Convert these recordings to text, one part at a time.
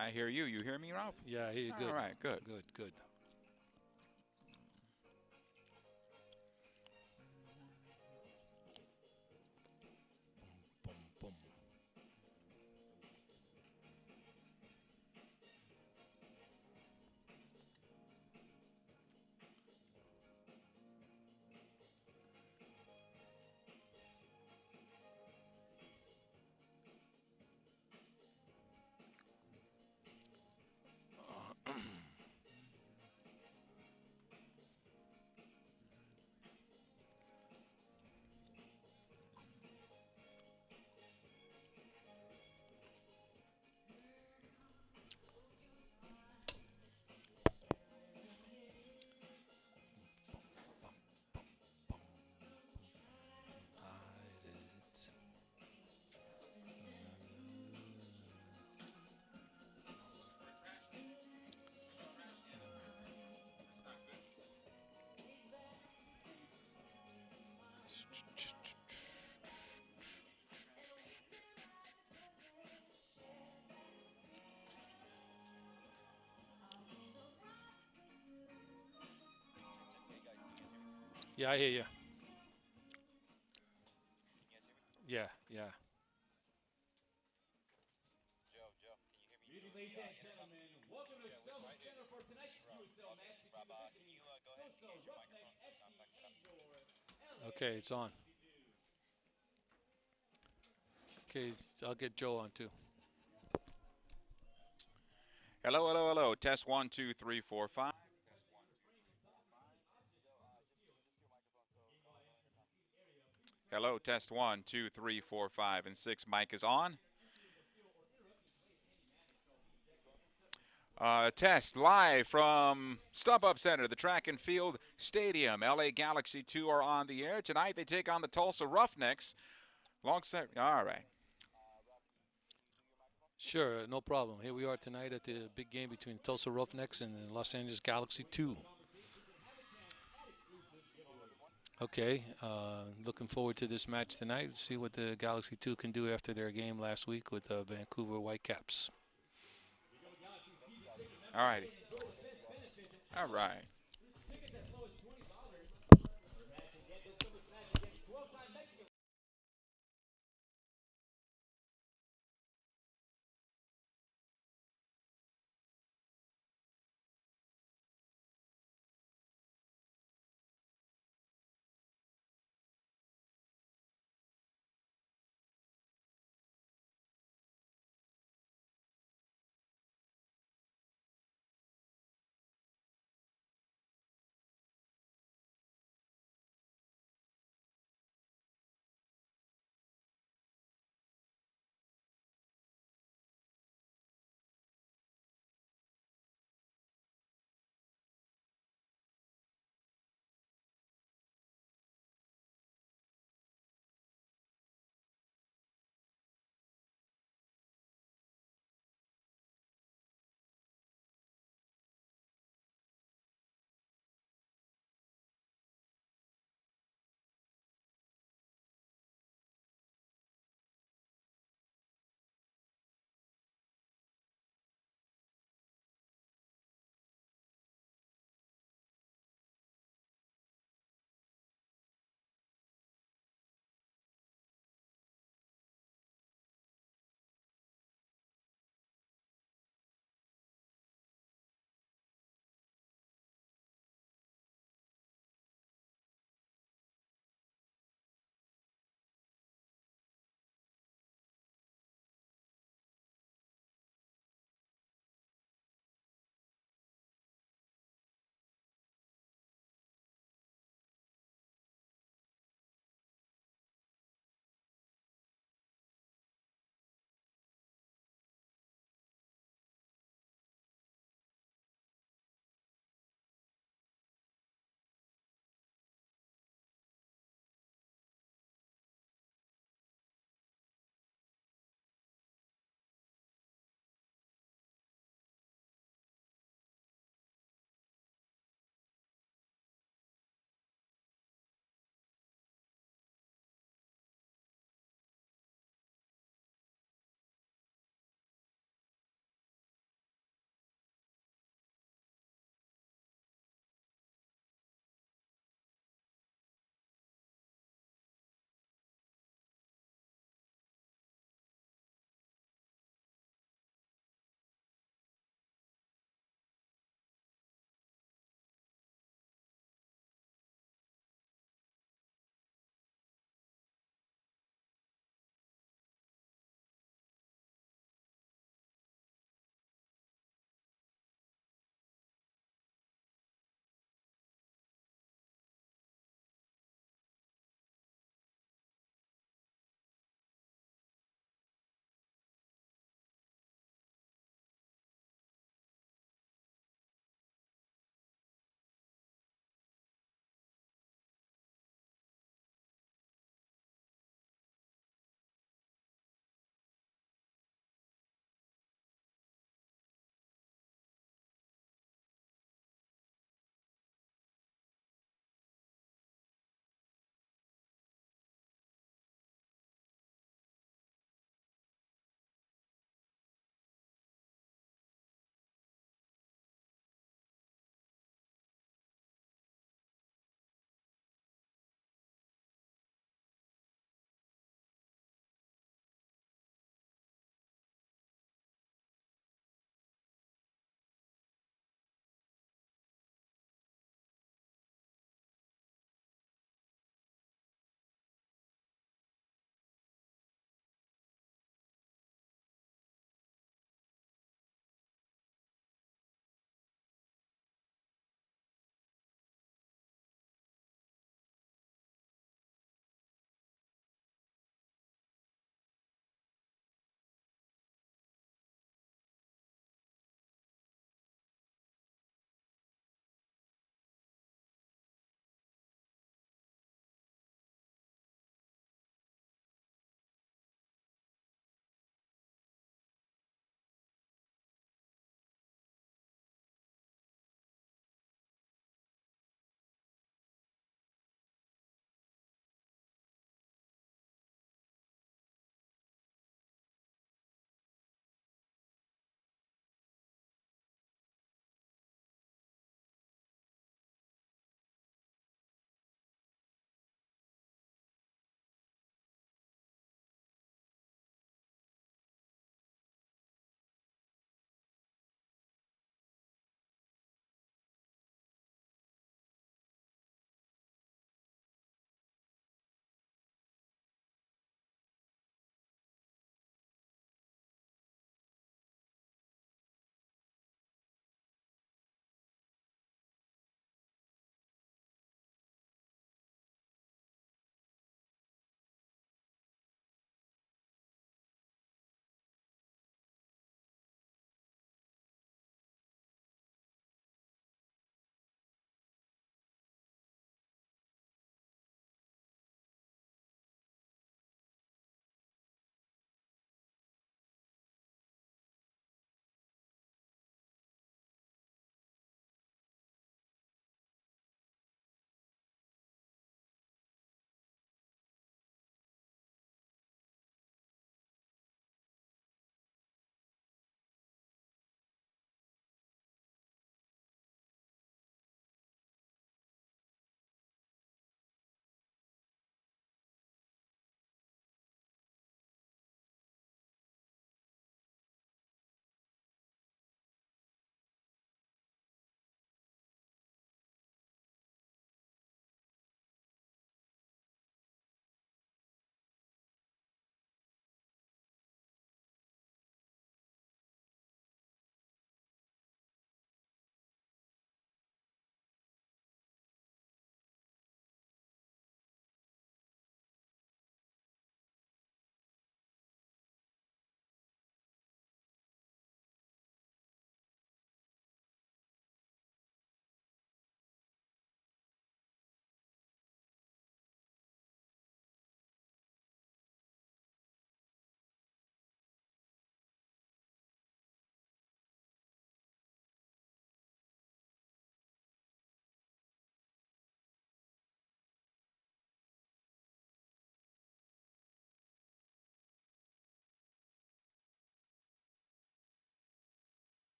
I hear you. You hear me, Ralph? Yeah, I hear you. Good. All right, good. Good, good. Boom, boom. Hide it. Yeah, I hear you. Yeah, yeah. Okay, it's on. Okay, I'll get Joe on too. Hello, hello, hello. Test 1, 2, 3, 4, 5. Hello, test 1, 2, 3, 4, 5, and 6. Mic is on. Test live from StubHub Center, the track and field stadium. LA Galaxy 2 are on the air. Tonight they take on the Tulsa Roughnecks. All right. Sure, no problem. Here we are tonight at the big game between Tulsa Roughnecks and the Los Angeles Galaxy 2. Okay, looking forward to this match tonight. See what the Galaxy 2 can do after their game last week with the Vancouver Whitecaps. All righty. All right.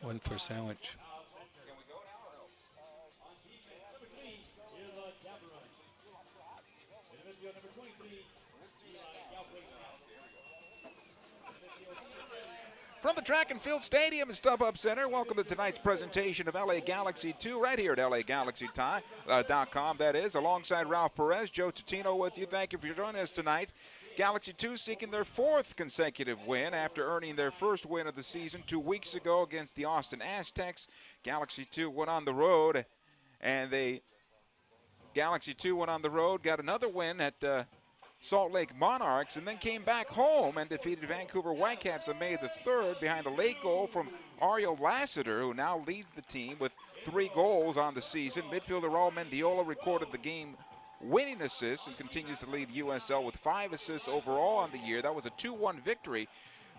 Went for a sandwich. From the Track and Field Stadium and StubHub Center, welcome to tonight's presentation of LA Galaxy 2 right here at LAGalaxy.com, that is, alongside Ralph Perez, Joe Tutino with you. Thank you for joining us tonight. Galaxy 2 seeking their 4th consecutive win after earning their first win of the season 2 weeks ago against the Austin Aztecs. Galaxy 2 went on the road, and Galaxy 2 went on the road, got another win at Salt Lake Monarchs, and then came back home and defeated Vancouver Whitecaps on May the 3rd behind a late goal from Ariel Lassiter, who now leads the team with 3 goals on the season. Midfielder Raul Mendiola recorded the game-winning assist and continues to lead USL with 5 assists overall on the year. That was a 2-1 victory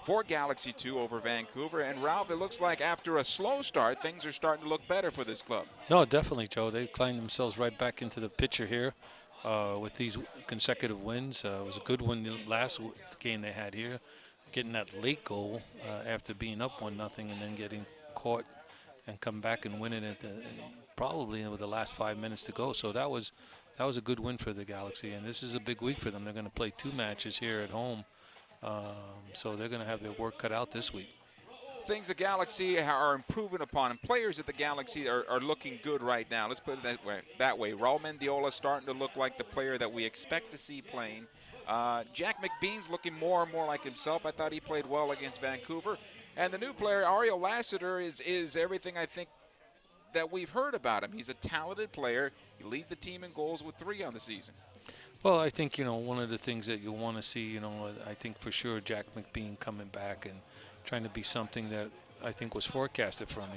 for Galaxy 2 over Vancouver. And Ralph, it looks like after a slow start, things are starting to look better for this club. No, definitely, Joe. They climbed themselves right back into the picture here. With these consecutive wins. It was a good one the last game they had here, getting that late goal after being up 1-0 and then getting caught and come back and win it at probably with the last 5 minutes to go. So that was a good win for the Galaxy, and this is a big week for them. They're going to play 2 matches here at home, so they're going to have their work cut out this week. Things the Galaxy are improving upon, and players at the Galaxy are looking good right now. Let's put it that way. Raul Mendiola starting to look like the player that we expect to see playing. Jack McBean's looking more and more like himself. I thought he played well against Vancouver. And the new player, Ariel Lassiter, is everything I think that we've heard about him. He's a talented player. He leads the team in goals with 3 on the season. Well, I think, one of the things that you want to see, I think for sure Jack McBean coming back and trying to be something that I think was forecasted from,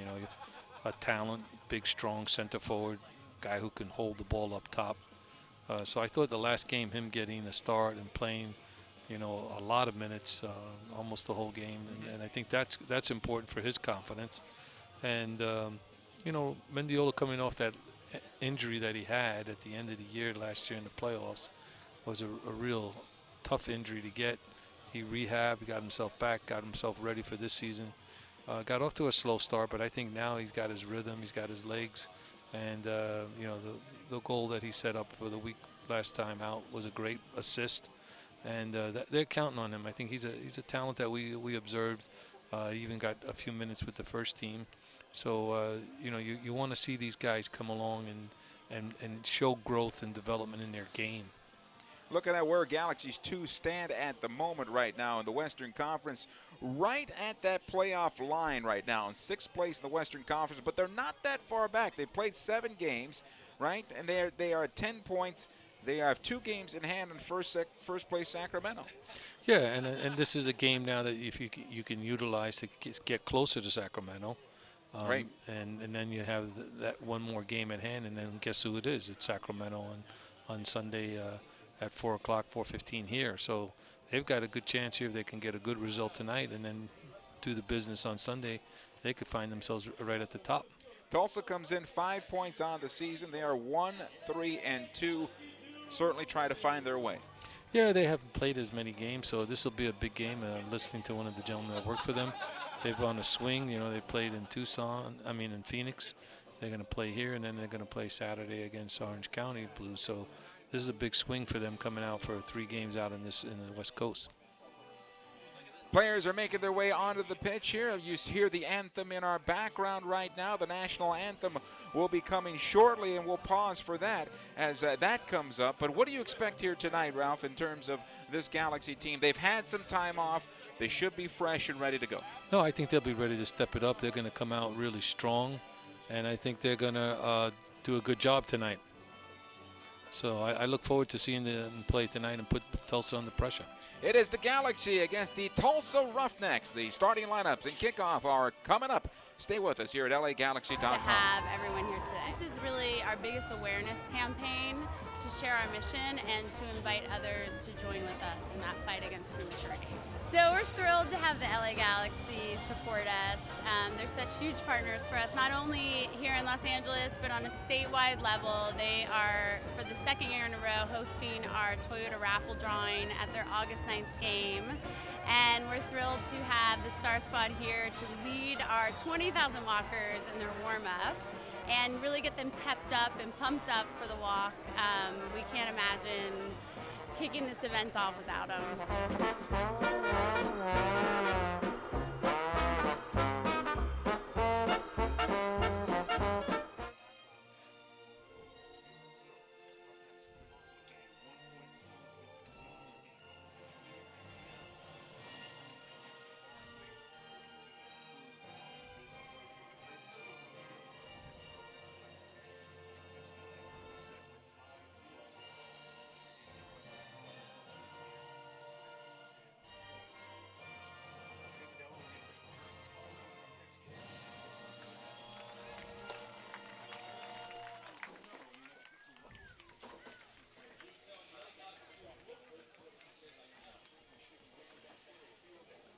a talent, big, strong center forward, guy who can hold the ball up top. So I thought the last game, him getting a start and playing, a lot of minutes, almost the whole game, and I think that's important for his confidence. And, Mendiola coming off that injury that he had at the end of the year last year in the playoffs was a real tough injury to get. He rehabbed, got himself back, got himself ready for this season. Got off to a slow start, but I think now he's got his rhythm, he's got his legs, and the goal that he set up for the week last time out was a great assist, and they're counting on him. I think he's a talent that we observed. He even got a few minutes with the first team, so you want to see these guys come along and show growth and development in their game. Looking at where Galaxy's 2 stand at the moment right now in the Western Conference, right at that playoff line right now in 6th place in the Western Conference, but they're not that far back. They've played 7 games, right? And they are at 10 points. They have 2 games in hand in first place Sacramento. Yeah, and this is a game now that if you can utilize to get closer to Sacramento. Right. And then you have that one more game at hand, and then guess who it is? It's Sacramento on Sunday at 4 o'clock, 4:15 here. So they've got a good chance here if they can get a good result tonight and then do the business on Sunday. They could find themselves right at the top. Tulsa comes in 5 points on the season. They are 1-3-2. Certainly try to find their way. Yeah, they haven't played as many games, so this will be a big game. Listening to one of the gentlemen that work for them, they've on a swing. They played in in Phoenix. They're going to play here, and then they're going to play Saturday against Orange County Blues. So this is a big swing for them coming out for 3 games out in the West Coast. Players are making their way onto the pitch here. You hear the anthem in our background right now. The national anthem will be coming shortly, and we'll pause for that as that comes up. But what do you expect here tonight, Ralph, in terms of this Galaxy team? They've had some time off. They should be fresh and ready to go. No, I think they'll be ready to step it up. They're going to come out really strong, and I think they're going to do a good job tonight. So I look forward to seeing them play tonight and put Tulsa under pressure. It is the Galaxy against the Tulsa Roughnecks. The starting lineups and kickoff are coming up. Stay with us here at LAGalaxy.com. To have everyone here today. This is really our biggest awareness campaign to share our mission and to invite others to join with us in that fight against prematurity. So we're thrilled to have the LA Galaxy support us. They're such huge partners for us, not only here in Los Angeles, but on a statewide level. They are, for the 2nd year in a row, hosting our Toyota raffle drawing at their August 9th game. And we're thrilled to have the Star Squad here to lead our 20,000 walkers in their warm-up and really get them pepped up and pumped up for the walk. We can't imagine kicking this event off without them.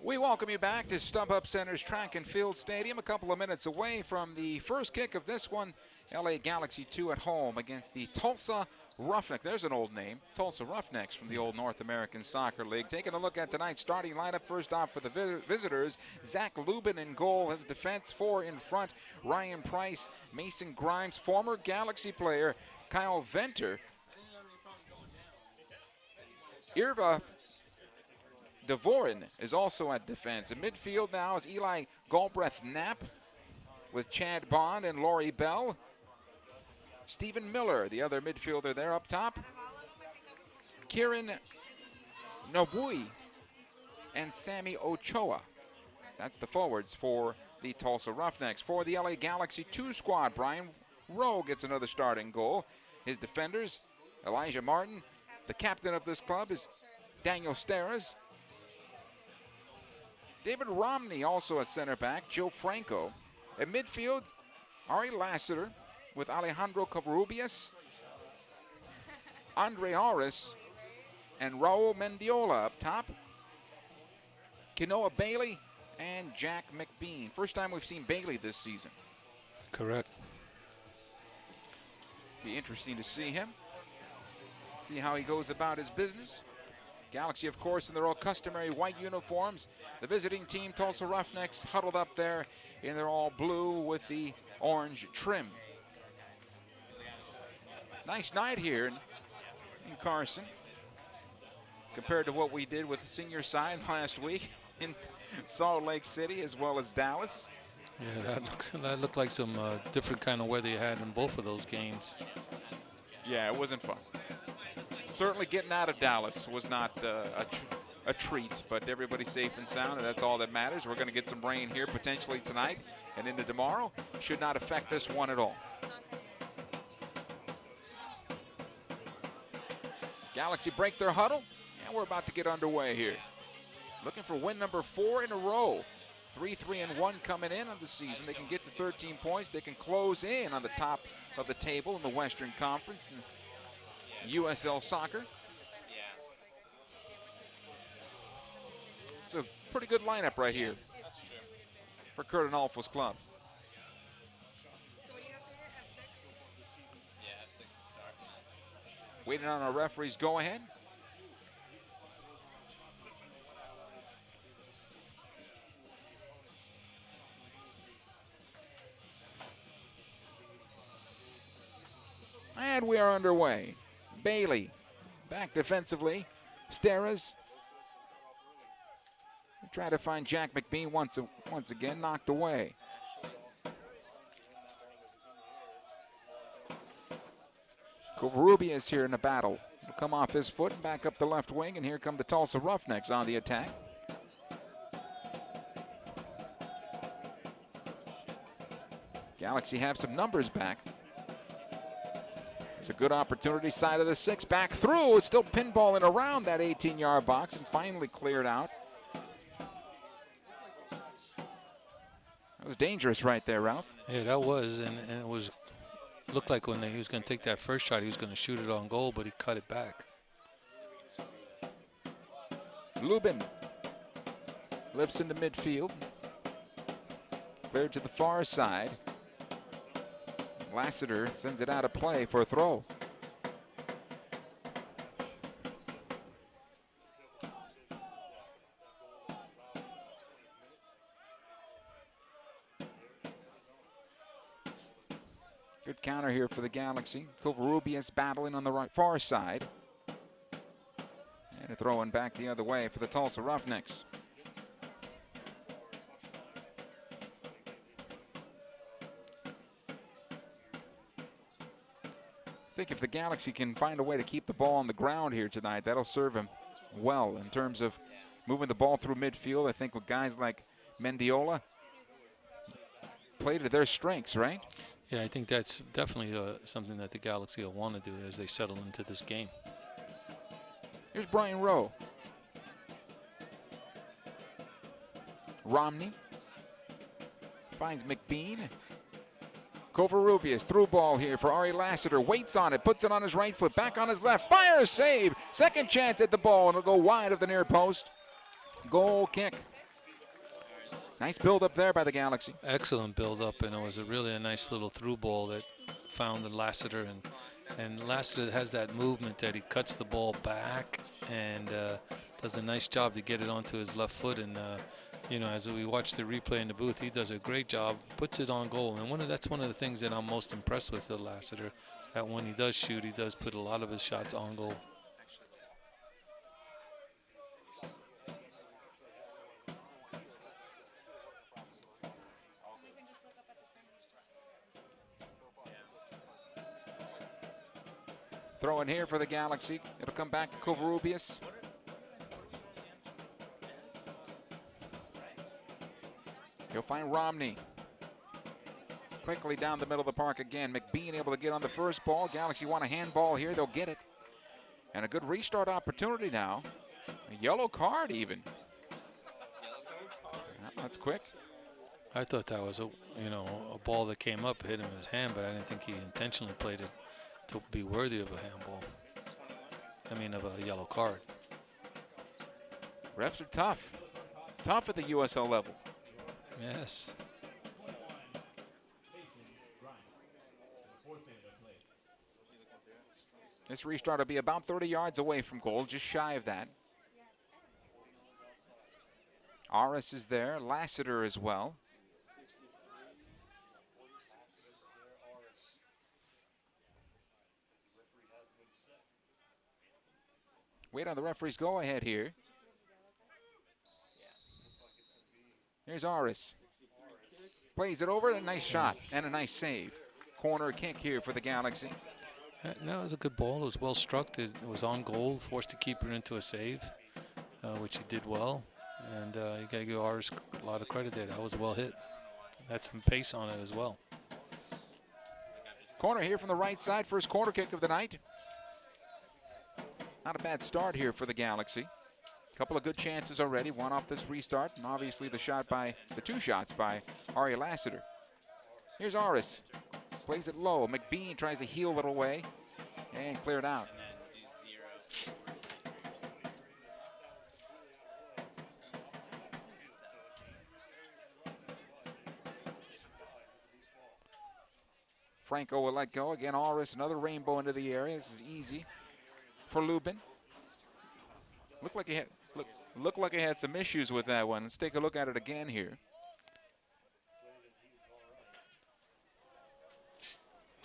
We welcome you back to StubHub Center's Track and Field Stadium, a couple of minutes away from the first kick of this one. LA Galaxy 2 at home against the Tulsa Roughnecks. There's an old name, Tulsa Roughnecks from the old North American Soccer League. Taking a look at tonight's starting lineup. First off for the visitors, Zach Lubin in goal. His defense, 4 in front. Ryan Price, Mason Grimes, former Galaxy player Kyle Venter. Irva Dvorin is also at defense. In midfield now is Eli Galbraith-Knapp with Chad Bond and Laurie Bell. Stephen Miller, the other midfielder there up top. Kieran Nobui and Sammy Ochoa. That's the forwards for the Tulsa Roughnecks. For the LA Galaxy 2 squad, Brian Rowe gets another starting goal. His defenders, Elijah Martin. The captain of this club is Daniel Steres. David Romney also at center back, Joe Franco. At midfield, Ari Lassiter with Alejandro Covarrubias, Andre Aris, and Raul Mendiola up top. Kenoa Bailey and Jack McBean. First time we've seen Bailey this season. Correct. Be interesting to see him. See how he goes about his business. Galaxy, of course, in their all customary white uniforms. The visiting team, Tulsa Roughnecks, huddled up there in their all blue with the orange trim. Nice night here in Carson compared to what we did with the senior side last week in Salt Lake City as well as Dallas. Yeah, that looked like some different kind of weather you had in both of those games. Yeah, it wasn't fun. Certainly getting out of Dallas was not a treat, but everybody's safe and sound, and that's all that matters. We're going to get some rain here potentially tonight and into tomorrow. Should not affect this one at all. Galaxy break their huddle, and we're about to get underway here. Looking for win number 4 in a row. 3-3-1 coming in on the season. They can get to 13 points. They can close in on the top of the table in the Western Conference and USL Soccer. It's a pretty good lineup right here for Kurt Anolfo's club. Waiting on our referee's go-ahead. And we are underway. Bailey back defensively. Steres try to find Jack McBean once again, knocked away. Covarrubias here in the battle. He'll come off his foot and back up the left wing, and here come the Tulsa Roughnecks on the attack. Galaxy have some numbers back. It's a good opportunity, side of the 6, back through. It's still pinballing around that 18-yard box and finally cleared out. That was dangerous right there, Ralph. Yeah, that was, and it looked like when he was going to take that first shot, he was going to shoot it on goal, but he cut it back. Lubin lifts into midfield. Cleared to the far side. Lassiter sends it out of play for a throw. Good counter here for the Galaxy. Covarrubias battling on the right far side. And a throwing back the other way for the Tulsa Roughnecks. I think if the Galaxy can find a way to keep the ball on the ground here tonight, that'll serve him well in terms of moving the ball through midfield. I think with guys like Mendiola, play to their strengths, right? Yeah, I think that's definitely something that the Galaxy will want to do as they settle into this game. Here's Brian Rowe. Romney finds McBean. Covarrubias, through ball here for Ari Lassiter. Waits on it, puts it on his right foot, back on his left. Fire, save. Second chance at the ball, and it'll go wide of the near post. Goal kick. Nice build up there by the Galaxy. Excellent build up, and it was a nice little through ball that found the Lassiter, and Lassiter has that movement that he cuts the ball back and does a nice job to get it onto his left foot. And you know, as we watch the replay in the booth, he does a great job, puts it on goal. And that's one of the things that I'm most impressed with Lassiter, that when he does shoot, he does put a lot of his shots on goal. Throw in here for the Galaxy. It'll come back to Covarrubias. He'll find Romney. Quickly down the middle of the park again. McBean able to get on the first ball. Galaxy want a handball here. They'll get it. And a good restart opportunity now. A yellow card even. That's quick. I thought that was a ball that came up, hit him in his hand, but I didn't think he intentionally played it to be worthy of a handball. I mean, of a yellow card. Refs are tough. Tough at the USL level. Yes. This restart will be about 30 yards away from goal, just shy of that. Aris is there, Lassiter as well. Wait on the referee's go ahead here. Here's Aris. Plays it over, a nice shot and a nice save. Corner kick here for the Galaxy. No, it was a good ball. It was well struck. It was on goal, forced the keeper into a save, which he did well. And you got to give Aris a lot of credit there. That was well hit. Had some pace on it as well. Corner here from the right side. First corner kick of the night. Not a bad start here for the Galaxy. A couple of good chances already. One off this restart, and obviously the two shots by Ari Lassiter. Here's Aris. Plays it low. McBean tries to heel it away and clear it out. Franco will let go. Again, Aris, another rainbow into the area. This is easy for Lubin. Looked like he had some issues with that one. Let's take a look at it again here.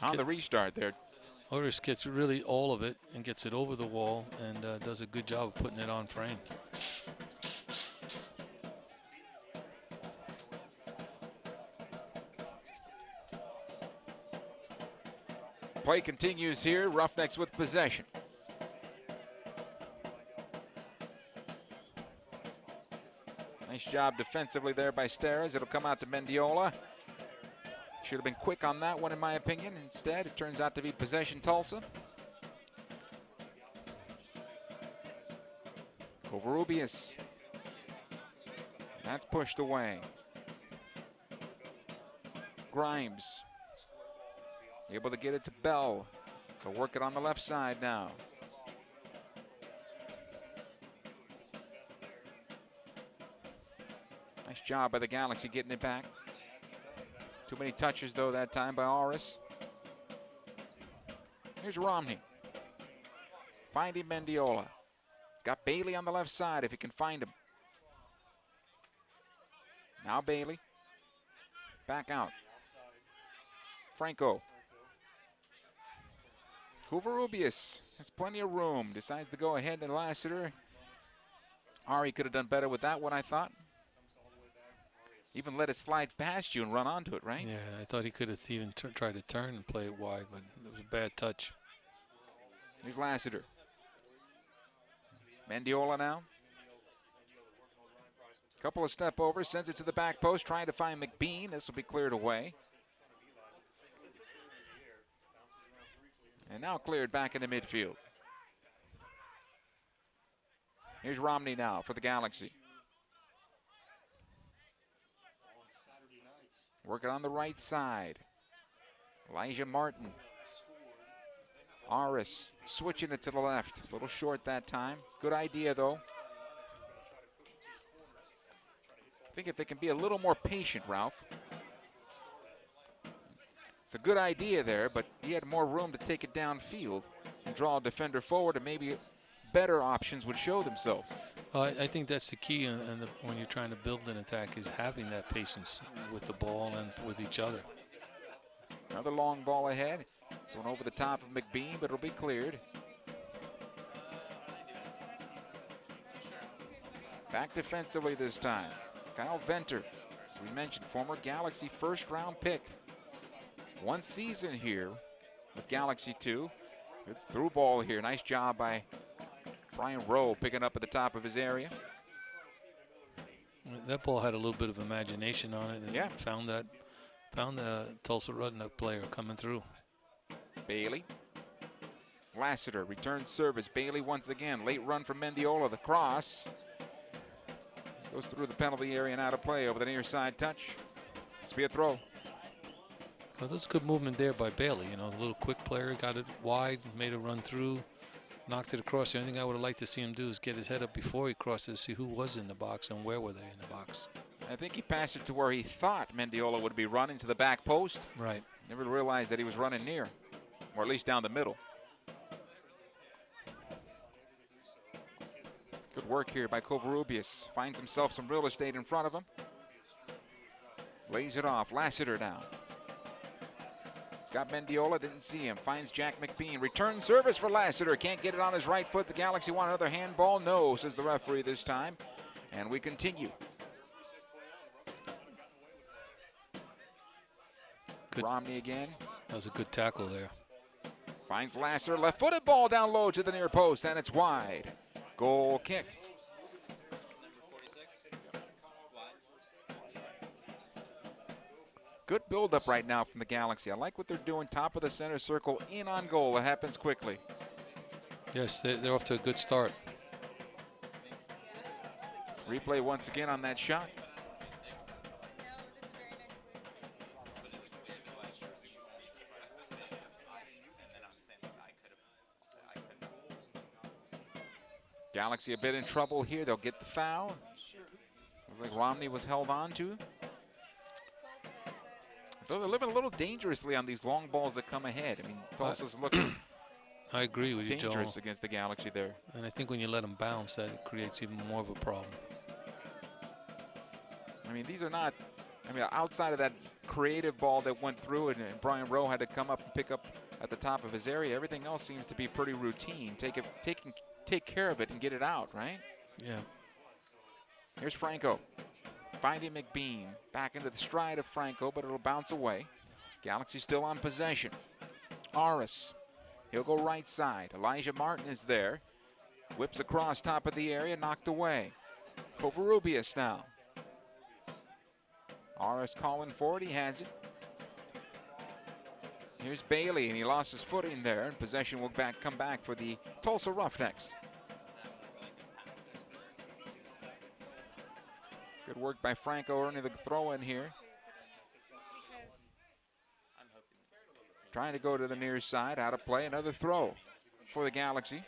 On the restart there. Aris gets really all of it and gets it over the wall and does a good job of putting it on frame. Play continues here. Roughnecks with possession. Nice job defensively there by Steres. It'll come out to Mendiola. Should have been quick on that one, in my opinion. Instead, it turns out to be possession Tulsa. Covarrubias. That's pushed away. Grimes. Able to get it to Bell. They'll work it on the left side now. Nice job by the Galaxy getting it back. Too many touches, though, that time by Aris. Here's Romney. Finding Mendiola. He's got Bailey on the left side if he can find him. Now Bailey. Back out. Franco. Covarrubias has plenty of room. Decides to go ahead and Lassiter. Ari could have done better with that one, I thought. Even let it slide past you and run onto it, right? Yeah, I thought he could have even tried to turn and play it wide, but it was a bad touch. Here's Lassiter. Mendiola now. Couple of step overs, sends it to the back post, trying to find McBean. This will be cleared away. And now cleared back into midfield. Here's Romney now for the Galaxy. Working on the right side. Elijah Martin. Aris switching it to the left. A little short that time. Good idea, though. I think if they can be a little more patient, Ralph. It's a good idea there, but he had more room to take it downfield and draw a defender forward, and maybe better options would show themselves. I think that's the key when you're trying to build an attack, is having that patience with the ball and with each other. Another long ball ahead. This one over the top of McBean, but it'll be cleared. Back defensively this time. Kyle Venter, as we mentioned, former Galaxy first-round pick. One season here with Galaxy 2. Good through ball here. Nice job by Brian Rowe picking up at the top of his area. That ball had a little bit of imagination on it, and yeah, found the Tulsa Roughnecks player coming through. Bailey. Lassiter returns service. Bailey once again. Late run from Mendiola. The cross goes through the penalty area and out of play over the near side touch. This will be a throw. Well, that's a good movement there by Bailey. You know, the little quick player got it wide, made a run through, knocked it across. The only thing I would have liked to see him do is get his head up before he crossed to see who was in the box and where were they in the box. I think he passed it to where he thought Mendiola would be running, to the back post. Right. Never realized that he was running near, or at least down the middle. Good work here by Covarrubias. Finds himself some real estate in front of him. Lays it off. Lassiter down. He's got Mendiola, didn't see him. Finds Jack McBean. Return service for Lassiter. Can't get it on his right foot. The Galaxy want another handball. No, says the referee this time. And we continue. Good. Romney again. That was a good tackle there. Finds Lassiter. Left-footed ball down low to the near post, and it's wide. Goal kick. Good build-up right now from the Galaxy. I like what they're doing. Top of the center circle, in on goal. It happens quickly. Yes, they're off to a good start. Replay once again on that shot. Galaxy a bit in trouble here. They'll get the foul. Looks like Romney was held on to. So they're living a little dangerously on these long balls that come ahead. I mean, Tulsa's looking I agree with you, Joel. dangerous against the Galaxy there. And I think when you let them bounce, that creates even more of a problem. I mean, these are not, outside of that creative ball that went through and Brian Rowe had to come up and pick up at the top of his area, everything else seems to be pretty routine. Take care of it and get it out, right? Yeah. Here's Franco. Finding McBean. Back into the stride of Franco, but it'll bounce away. Galaxy still on possession. Aris. He'll go right side. Elijah Martin is there. Whips across top of the area, knocked away. Covarrubias now. Aris calling for it. He has it. Here's Bailey, and he lost his footing there, and possession will come back for the Tulsa Roughnecks. Good work by Franco earning the throw in here. Trying to go to the near side, out of play, another throw for the Galaxy.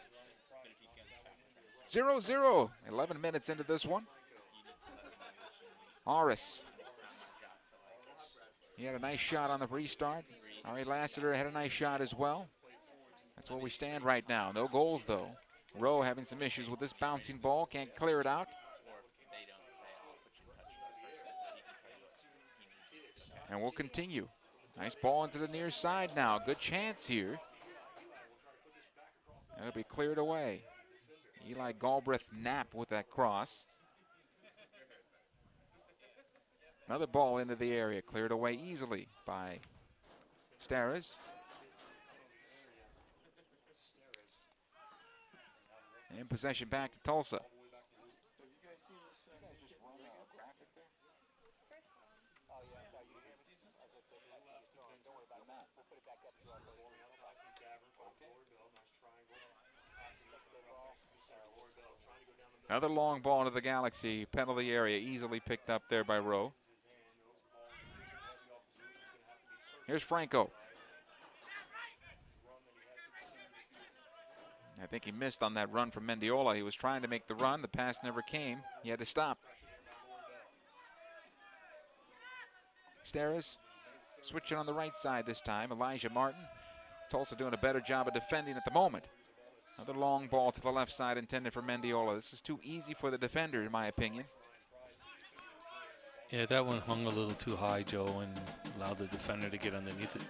0-0, 11 minutes into this one. Aris. He had a nice shot on the restart. Ari Lassiter had a nice shot as well. That's where we stand right now. No goals, though. Rowe having some issues with this bouncing ball. Can't clear it out. And we'll continue. Nice ball into the near side now. Good chance here. It'll be cleared away. Eli Galbraith Knapp with that cross. Another ball into the area, cleared away easily by Starres. And possession back to Tulsa. Another long ball into the Galaxy penalty area, easily picked up there by Rowe. Here's Franco. I think he missed on that run from Mendiola. He was trying to make the run. The pass never came. He had to stop. Starres switching on the right side this time. Elijah Martin. Tulsa doing a better job of defending at the moment. Another long ball to the left side intended for Mendiola. This is too easy for the defender, in my opinion. Yeah, that one hung a little too high, Joe, and allowed the defender to get underneath it.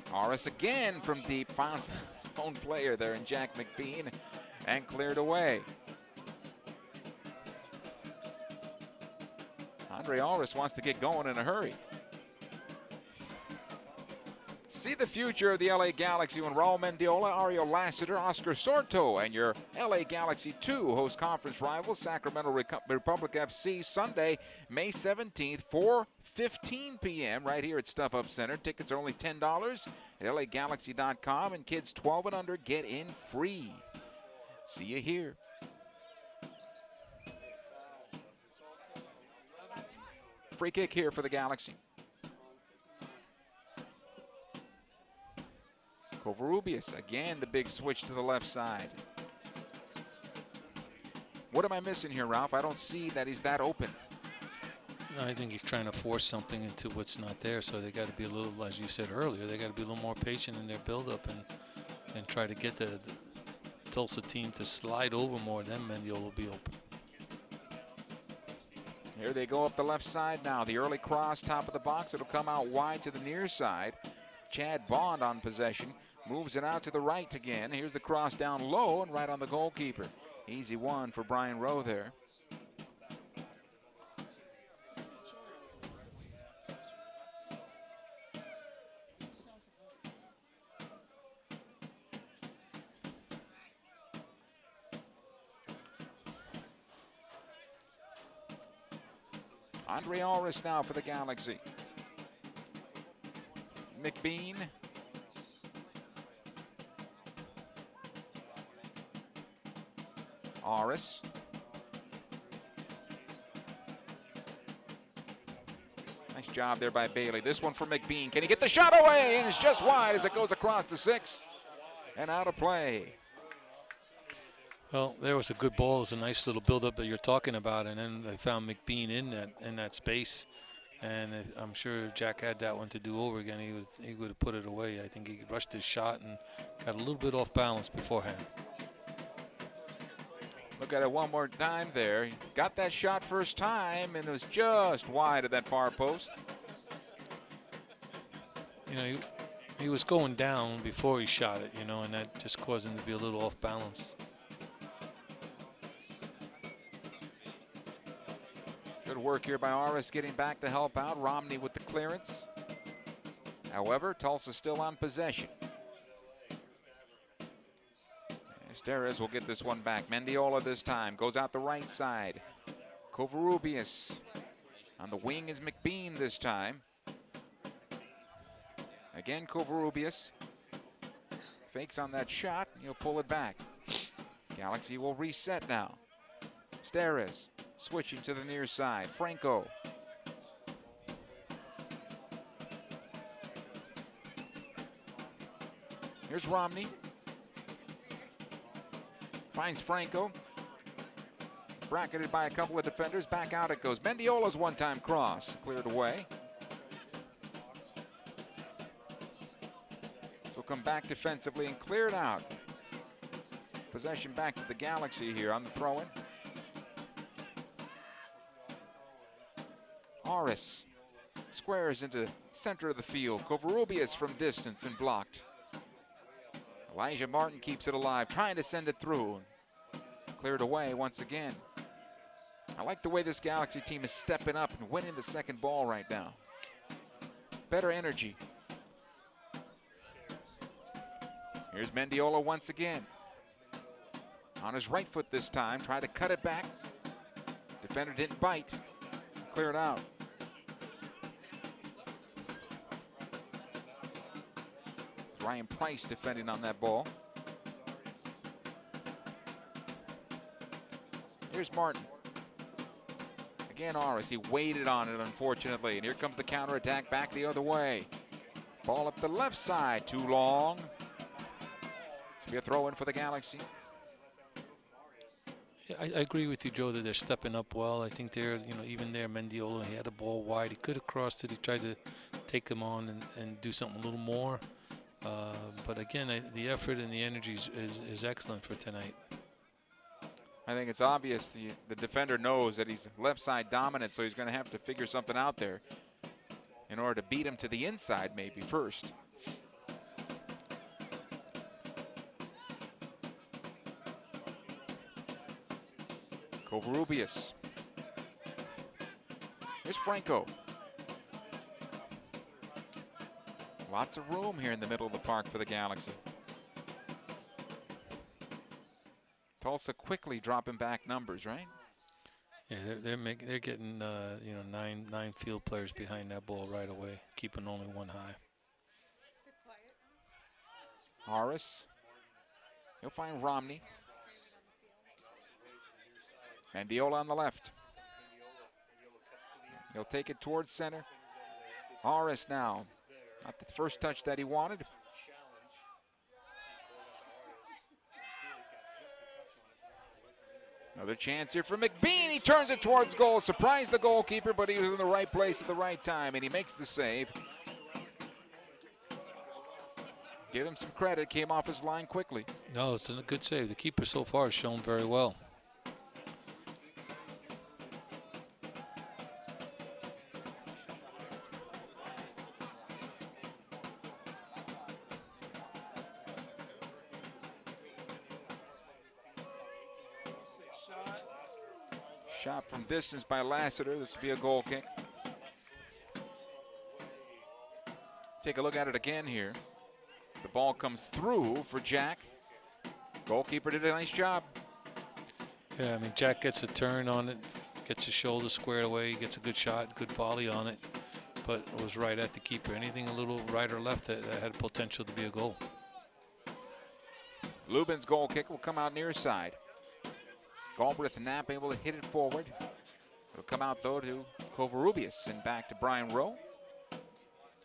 Morris again from deep, found his own player there in Jack McBean and cleared away. Andre Allris wants to get going in a hurry. See the future of the LA Galaxy when Raul Mendiola, Ario Lassiter, Oscar Sorto, and your LA Galaxy 2 host conference rivals Sacramento Republic FC Sunday, May 17th, 4:15 p.m. right here at Stuff Up Center. Tickets are only $10 at LAGalaxy.com, and kids 12 and under get in free. See you here. Free kick here for the Galaxy. Covarrubias, again the big switch to the left side. What am I missing here, Ralph? I don't see that he's that open. No, I think he's trying to force something into what's not there, so they got to be a little, as you said earlier, they got to be a little more patient in their build-up and try to get the Tulsa team to slide over more, then Mendiola will be open. Here they go up the left side now. The early cross, top of the box. It'll come out wide to the near side. Chad Bond on possession. Moves it out to the right again. Here's the cross down low and right on the goalkeeper. Easy one for Brian Rowe there. Andre Allris now for the Galaxy. McBean. Allris. Nice job there by Bailey. This one for McBean. Can he get the shot away? And it's just wide as it goes across the 6 and out of play. Well, there was a good ball. It was a nice little build-up that you're talking about, and then they found McBean in that space. And I'm sure Jack had that one to do over again. He would have put it away. I think he rushed his shot and got a little bit off balance beforehand. Look at it one more time there. He got that shot first time, and it was just wide of that far post. You know, he was going down before he shot it, you know, and that just caused him to be a little off balance. Good work here by Allris getting back to help out. Romney with the clearance. However, Tulsa still on possession. Starres will get this one back. Mendiola this time goes out the right side. Covarrubias on the wing is McBean this time. Again, Covarrubias fakes on that shot. He'll pull it back. Galaxy will reset now. Starres switching to the near side. Franco. Here's Romney. Finds Franco. Bracketed by a couple of defenders. Back out it goes. Mendiola's one-time cross. Cleared away. This will come back defensively and clear it out. Possession back to the Galaxy here on the throw-in. Allris squares into center of the field. Covarrubias from distance and blocked. Elijah Martin keeps it alive, trying to send it through. Cleared away once again. I like the way this Galaxy team is stepping up and winning the second ball right now. Better energy. Here's Mendiola once again. On his right foot this time, tried to cut it back. Defender didn't bite. Clear it out. Ryan Price defending on that ball. Here's Martin. Again, Aris, he waited on it, unfortunately. And here comes the counterattack back the other way. Ball up the left side, too long. It's be a throw in for the Galaxy. Yeah, I agree with you, Joe, that they're stepping up well. I think they're, even there, Mendiola, he had a ball wide. He could have crossed it. He tried to take him on and do something a little more. But again, the effort and the energy is excellent for tonight. I think it's obvious the defender knows that he's left side dominant, so he's going to have to figure something out there in order to beat him to the inside maybe first. Covarrubias. Here's Franco. Lots of room here in the middle of the park for the Galaxy. Tulsa quickly dropping back numbers, right? Yeah, they're getting nine field players behind that ball right away, keeping only one high. Horace. He'll find Romney. Mendiola on the left. He'll take it towards center. Horace now. Not the first touch that he wanted. Another chance here for McBean. He turns it towards goal. Surprised the goalkeeper, but he was in the right place at the right time, and he makes the save. Give him some credit. Came off his line quickly. No, it's a good save. The keeper so far has shown very well. Shot from distance by Lassiter. This will be a goal kick. Take a look at it again here. The ball comes through for Jack. Goalkeeper did a nice job. Yeah, I mean, Jack gets a turn on it, gets his shoulder squared away, gets a good shot, good volley on it, but it was right at the keeper. Anything a little right or left that had potential to be a goal. Lubin's goal kick will come out near side. Galbraith Knapp able to hit it forward. It'll come out, though, to Covarrubias and back to Brian Rowe.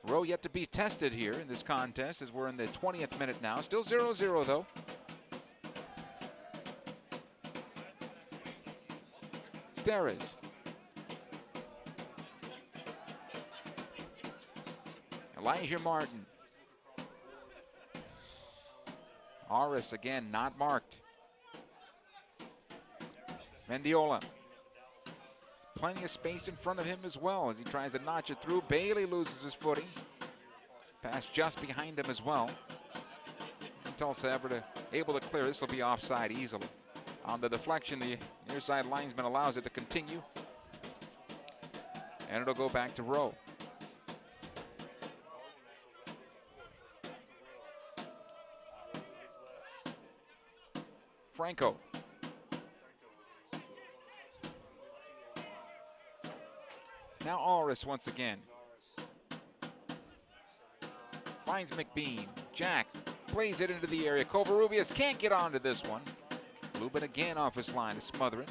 Rowe yet to be tested here in this contest as we're in the 20th minute now. Still 0-0, though. Steres. Elijah Martin. Aris again not marked. Mendiola. Plenty of space in front of him as well as he tries to notch it through. Bailey loses his footing. Pass just behind him as well. And Tulsa able to clear. This will be offside easily. On the deflection, the near side linesman allows it to continue. And it'll go back to Rowe. Franco. Now Aris once again. Finds McBean. Jack plays it into the area. Covarrubias can't get onto this one. Lubin again off his line to smother it.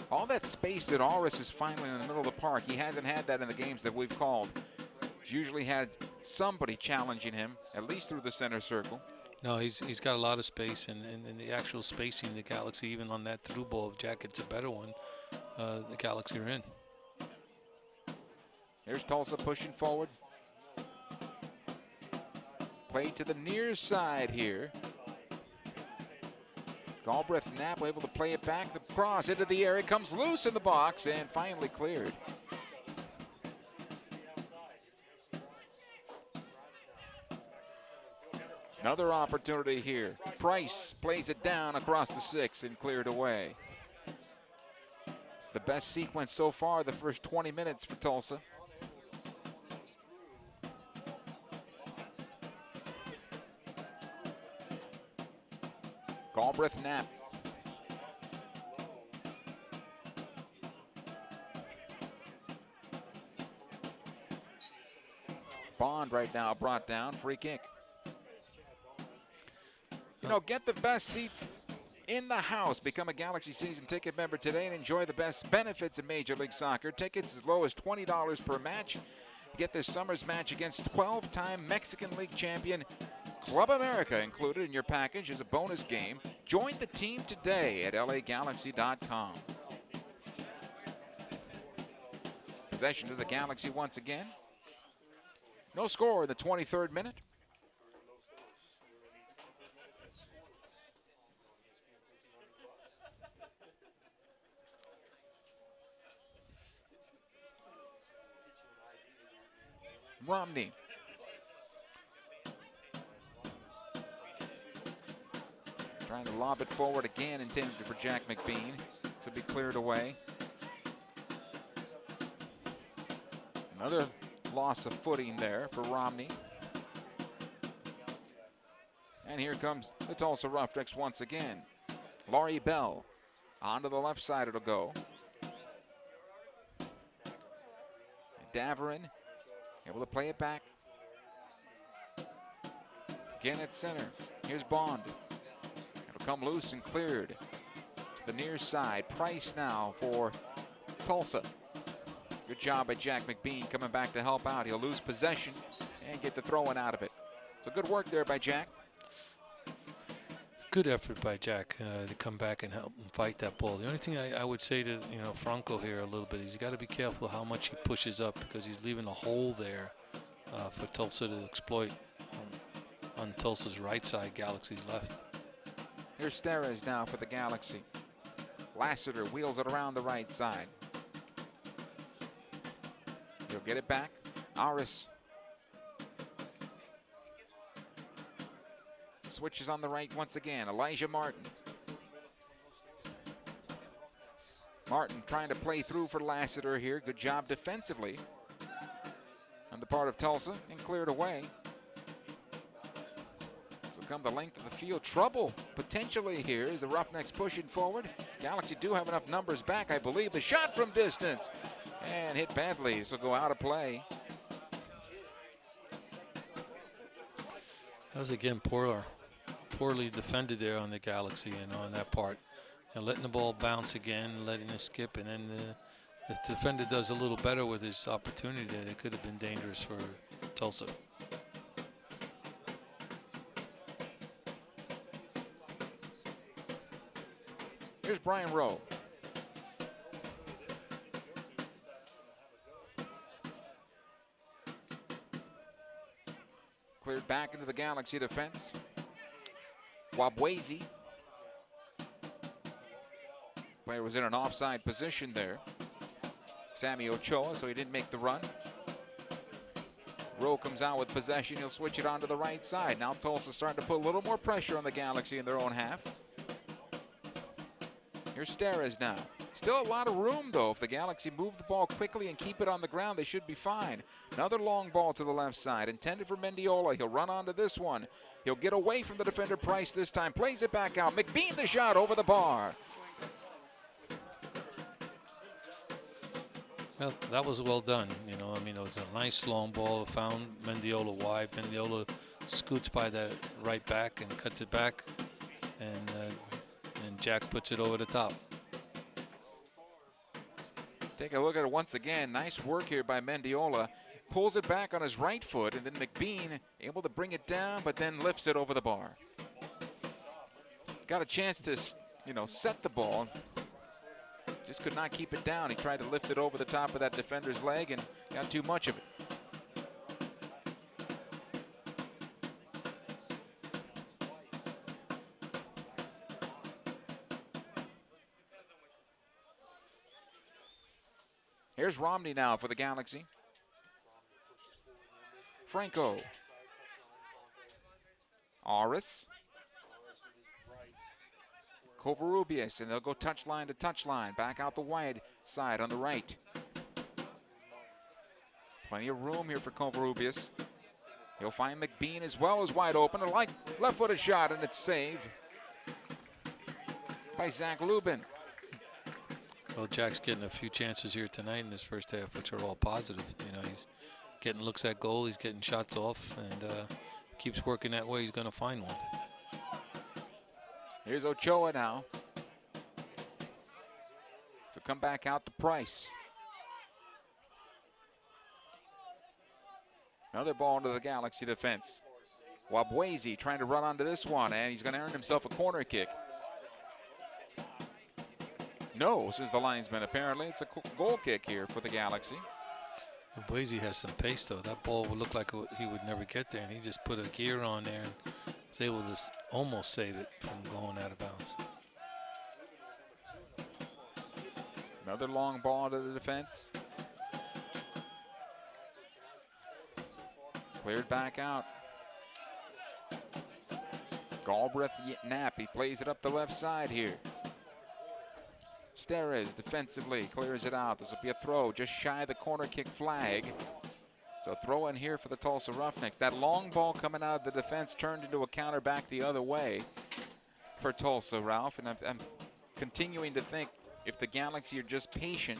All that space that Aris is finding in the middle of the park, he hasn't had that in the games that we've called. He's usually had somebody challenging him, at least through the center circle. No, he's got a lot of space, and the actual spacing of the Galaxy, even on that through ball, if Jack gets a better one, the Galaxy are in. Here's Tulsa pushing forward. Play to the near side here. Galbraith Knapp able to play it back. The cross into the area comes loose in the box and finally cleared. Another opportunity here. Price plays it down across the 6 and cleared away. It's the best sequence so far, the first 20 minutes for Tulsa. Galbraith Knapp. Bond right now brought down, free kick. You know, get the best seats in the house. Become a Galaxy season ticket member today and enjoy the best benefits of Major League Soccer. Tickets as low as $20 per match. Get this summer's match against 12-time Mexican League champion Club America included in your package as a bonus game. Join the team today at lagalaxy.com. Possession to the Galaxy once again. No score in the 23rd minute. Romney. Trying to lob it forward again, intended for Jack McBean. This will be cleared away. Another loss of footing there for Romney. And here comes the Tulsa Roughnecks once again. Laurie Bell. Onto the left side it'll go. Daverin able to play it back. Again at center. Here's Bond. It'll come loose and cleared to the near side. Price now for Tulsa. Good job by Jack McBean coming back to help out. He'll lose possession and get the throw-in out of it. So good work there by Jack. Good effort by Jack to come back and help him fight that ball. The only thing I would say to Franco here a little bit is he's got to be careful how much he pushes up, because he's leaving a hole there for Tulsa to exploit on Tulsa's right side, Galaxy's left. Here's Steres now for the Galaxy. Lassiter wheels it around the right side. He'll get it back. Aris switches on the right once again. Elijah Martin. Martin trying to play through for Lassiter here. Good job defensively on the part of Tulsa and cleared away. So come the length of the field. Trouble potentially here as the Roughnecks pushing forward. Galaxy do have enough numbers back, I believe. The shot from distance and hit badly, so go out of play. That was again poorly defended there on the Galaxy, on that part. And letting the ball bounce again, letting it skip, and then if the defender does a little better with his opportunity there, it could have been dangerous for Tulsa. Here's Brian Rowe. Cleared back into the Galaxy defense. Wabwezi. Player was in an offside position there. Sammy Ochoa, so he didn't make the run. Rowe comes out with possession. He'll switch it onto the right side. Now Tulsa starting to put a little more pressure on the Galaxy in their own half. Here's Steres now. Still a lot of room, though. If the Galaxy move the ball quickly and keep it on the ground, they should be fine. Another long ball to the left side, intended for Mendiola. He'll run onto this one. He'll get away from the defender Price this time. Plays it back out. McBean the shot over the bar. Well, that was well done. It was a nice long ball. Found Mendiola wide. Mendiola scoots by that right back and cuts it back. And Jack puts it over the top. Take a look at it once again. Nice work here by Mendiola. Pulls it back on his right foot, and then McBean able to bring it down, but then lifts it over the bar. Got a chance to, set the ball. Just could not keep it down. He tried to lift it over the top of that defender's leg and got too much of it. Here's Romney now for the Galaxy. Franco. Auris. Covarrubias, and they'll go touchline to touchline. Back out the wide side on the right. Plenty of room here for Covarrubias. He'll find McBean as well as wide open. A light left-footed shot, and it's saved by Zach Lubin. Well, Jack's getting a few chances here tonight in this first half, which are all positive. You know, he's getting looks at goal, he's getting shots off, and keeps working that way, he's going to find one. Here's Ochoa now. So come back out to Price. Another ball into the Galaxy defense. Wabwezi trying to run onto this one, and he's going to earn himself a corner kick. No, says the linesman. Apparently, it's a goal kick here for the Galaxy. Wabwezi has some pace, though. That ball would look like he would never get there, and he just put a gear on there and was able to almost save it from going out of bounds. Another long ball to the defense. Cleared back out. Galbraith Knapp, he plays it up the left side here. Steres defensively clears it out. This will be a throw just shy of the corner kick flag. So throw in here for the Tulsa Roughnecks. That long ball coming out of the defense turned into a counter back the other way for Tulsa, Ralph. And I'm continuing to think if the Galaxy are just patient,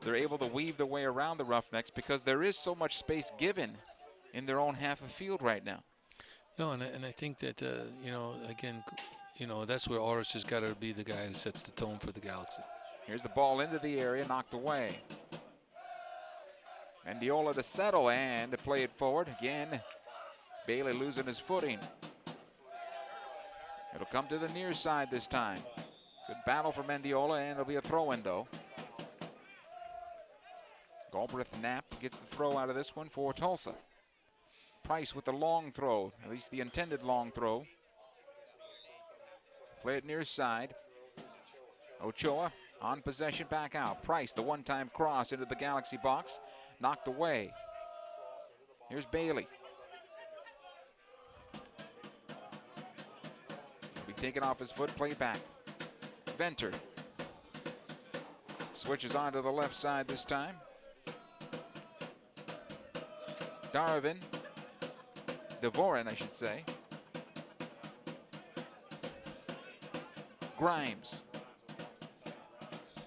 they're able to weave their way around the Roughnecks because there is so much space given in their own half of field right now. No, and I think that, you know, again, you know, that's where Auris has got to be the guy who sets the tone for the Galaxy. Here's the ball into the area, knocked away. Mendiola to settle and to play it forward. Again, Bailey losing his footing. It'll come to the near side this time. Good battle for Mendiola, and it'll be a throw-in, though. Galbraith Knapp gets the throw out of this one for Tulsa. Price with the long throw, at least the intended long throw. Play it near side. Ochoa on possession, back out. Price, the one-time cross into the Galaxy box, knocked away. Here's Bailey. He'll be taken off his foot, play back. Venter switches on to the left side this time. Darvin. Devorin, I should say. Grimes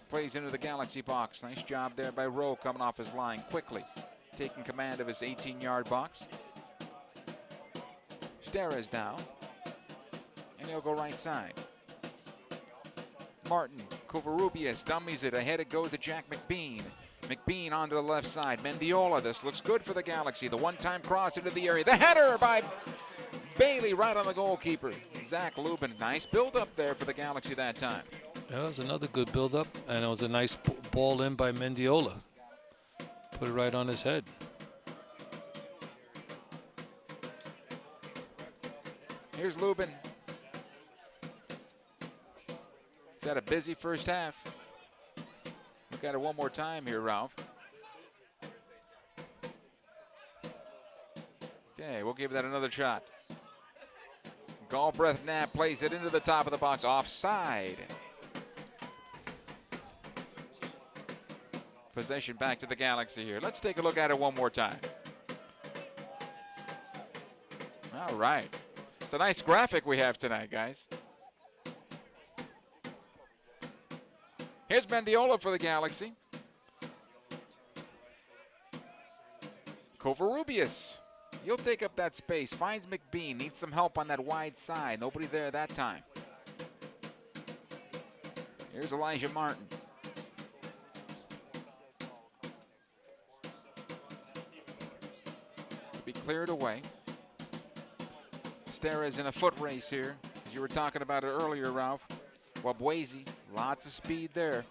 plays into the Galaxy box. Nice job there by Rowe coming off his line quickly, taking command of his 18-yard box. Steres now, and he'll go right side. Martin, Covarrubias dummies it. Ahead it goes to Jack McBean. McBean onto the left side. Mendiola, this looks good for the Galaxy. The one-time cross into the area. The header by Bailey right on the goalkeeper. Zach Lubin, nice build-up there for the Galaxy that time. That was another good build-up, and it was a nice ball in by Mendiola. Put it right on his head. Here's Lubin. He's had a busy first half. Look at it one more time here, Ralph. Okay, we'll give that another shot. Galbraith Knapp plays it into the top of the box, offside. Possession back to the Galaxy here. Let's take a look at it one more time. All right. It's a nice graphic we have tonight, guys. Here's Mendiola for the Galaxy. Covarrubias. He'll take up that space. Finds McBean. Needs some help on that wide side. Nobody there that time. Here's Elijah Martin. To be cleared away. Steres in a foot race here, as you were talking about it earlier, Ralph. Wabwezi, lots of speed there.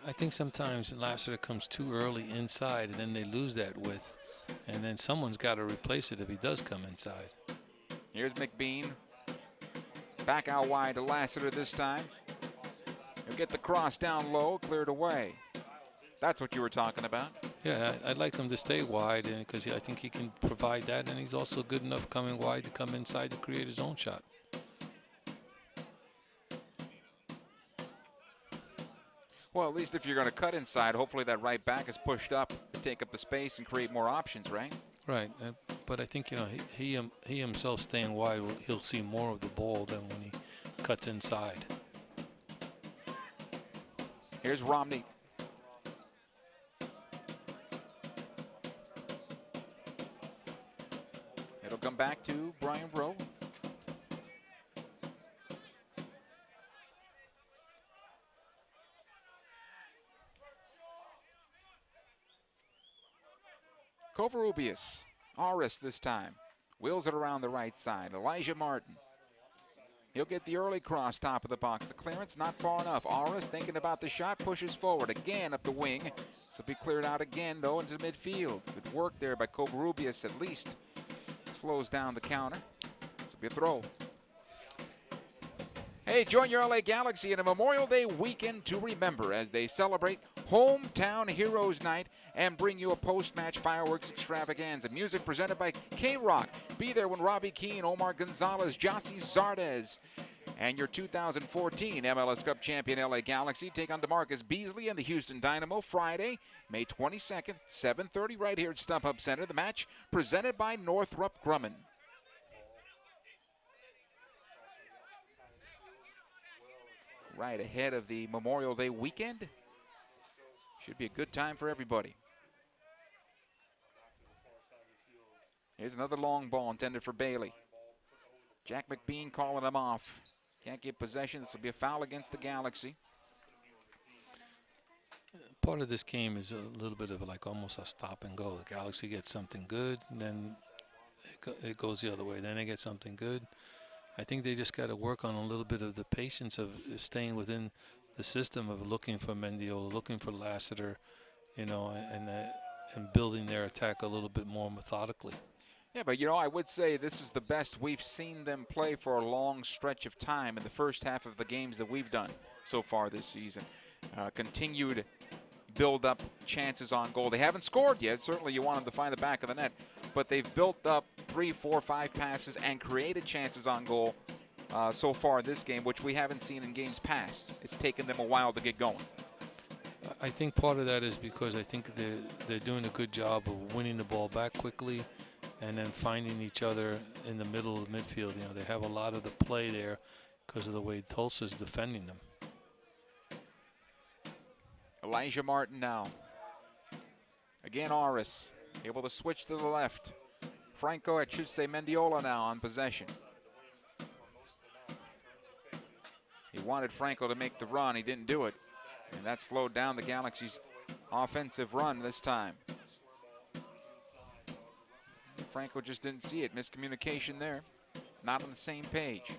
I think sometimes Lassiter comes too early inside, and then they lose that width. And then someone's got to replace it if he does come inside. Here's McBean. Back out wide to Lassiter this time. He'll get the cross down low, cleared away. That's what you were talking about. Yeah, I'd like him to stay wide because I think he can provide that, and he's also good enough coming wide to come inside to create his own shot. Well, at least if you're going to cut inside, hopefully that right back is pushed up to take up the space and create more options, right? Right, but I think he himself staying wide, he'll see more of the ball than when he cuts inside. Here's Romney. It'll come back to Brian Rowe. Covarrubias. Aris this time. Wheels it around the right side. Elijah Martin. He'll get the early cross top of the box. The clearance not far enough. Aris thinking about the shot, pushes forward again up the wing. This will be cleared out again though into midfield. Good work there by Covarrubias at least. Slows down the counter. This will be a throw. Hey, join your LA Galaxy in a Memorial Day weekend to remember as they celebrate Hometown Heroes Night and bring you a post-match fireworks extravaganza. Music presented by K-Rock. Be there when Robbie Keane, Omar Gonzalez, Jossie Zardes, and your 2014 MLS Cup champion LA Galaxy take on DeMarcus Beasley and the Houston Dynamo Friday, May 22nd, 7:30 right here at StubHub Center. The match presented by Northrop Grumman. Right ahead of the Memorial Day weekend. Should be a good time for everybody. Here's another long ball intended for Bailey. Jack McBean calling him off. Can't get possession. This will be a foul against the Galaxy. Part of this game is a little bit of like almost a stop and go. The Galaxy gets something good, and then it goes the other way. Then they get something good. I think they just got to work on a little bit of the patience of staying within the system of looking for Mendiola, looking for Lassiter, you know, and building their attack a little bit more methodically. Yeah, but, you know, I would say this is the best we've seen them play for a long stretch of time in the first half of the games that we've done so far this season. Continued build up chances on goal. They haven't scored yet. Certainly you want them to find the back of the net, but they've built up 3, 4, 5 passes and created chances on goal so far in this game, which we haven't seen in games past. It's taken them a while to get going. I think part of that is because I think they're doing a good job of winning the ball back quickly and then finding each other in the middle of the midfield. You know, they have a lot of the play there because of the way Tulsa's defending them. Elijah Martin now. Again, Aris able to switch to the left. Franco, I should say Mendiola now on possession. He wanted Franco to make the run. He didn't do it. And that slowed down the Galaxy's offensive run this time. Franco just didn't see it. Miscommunication there. Not on the same page.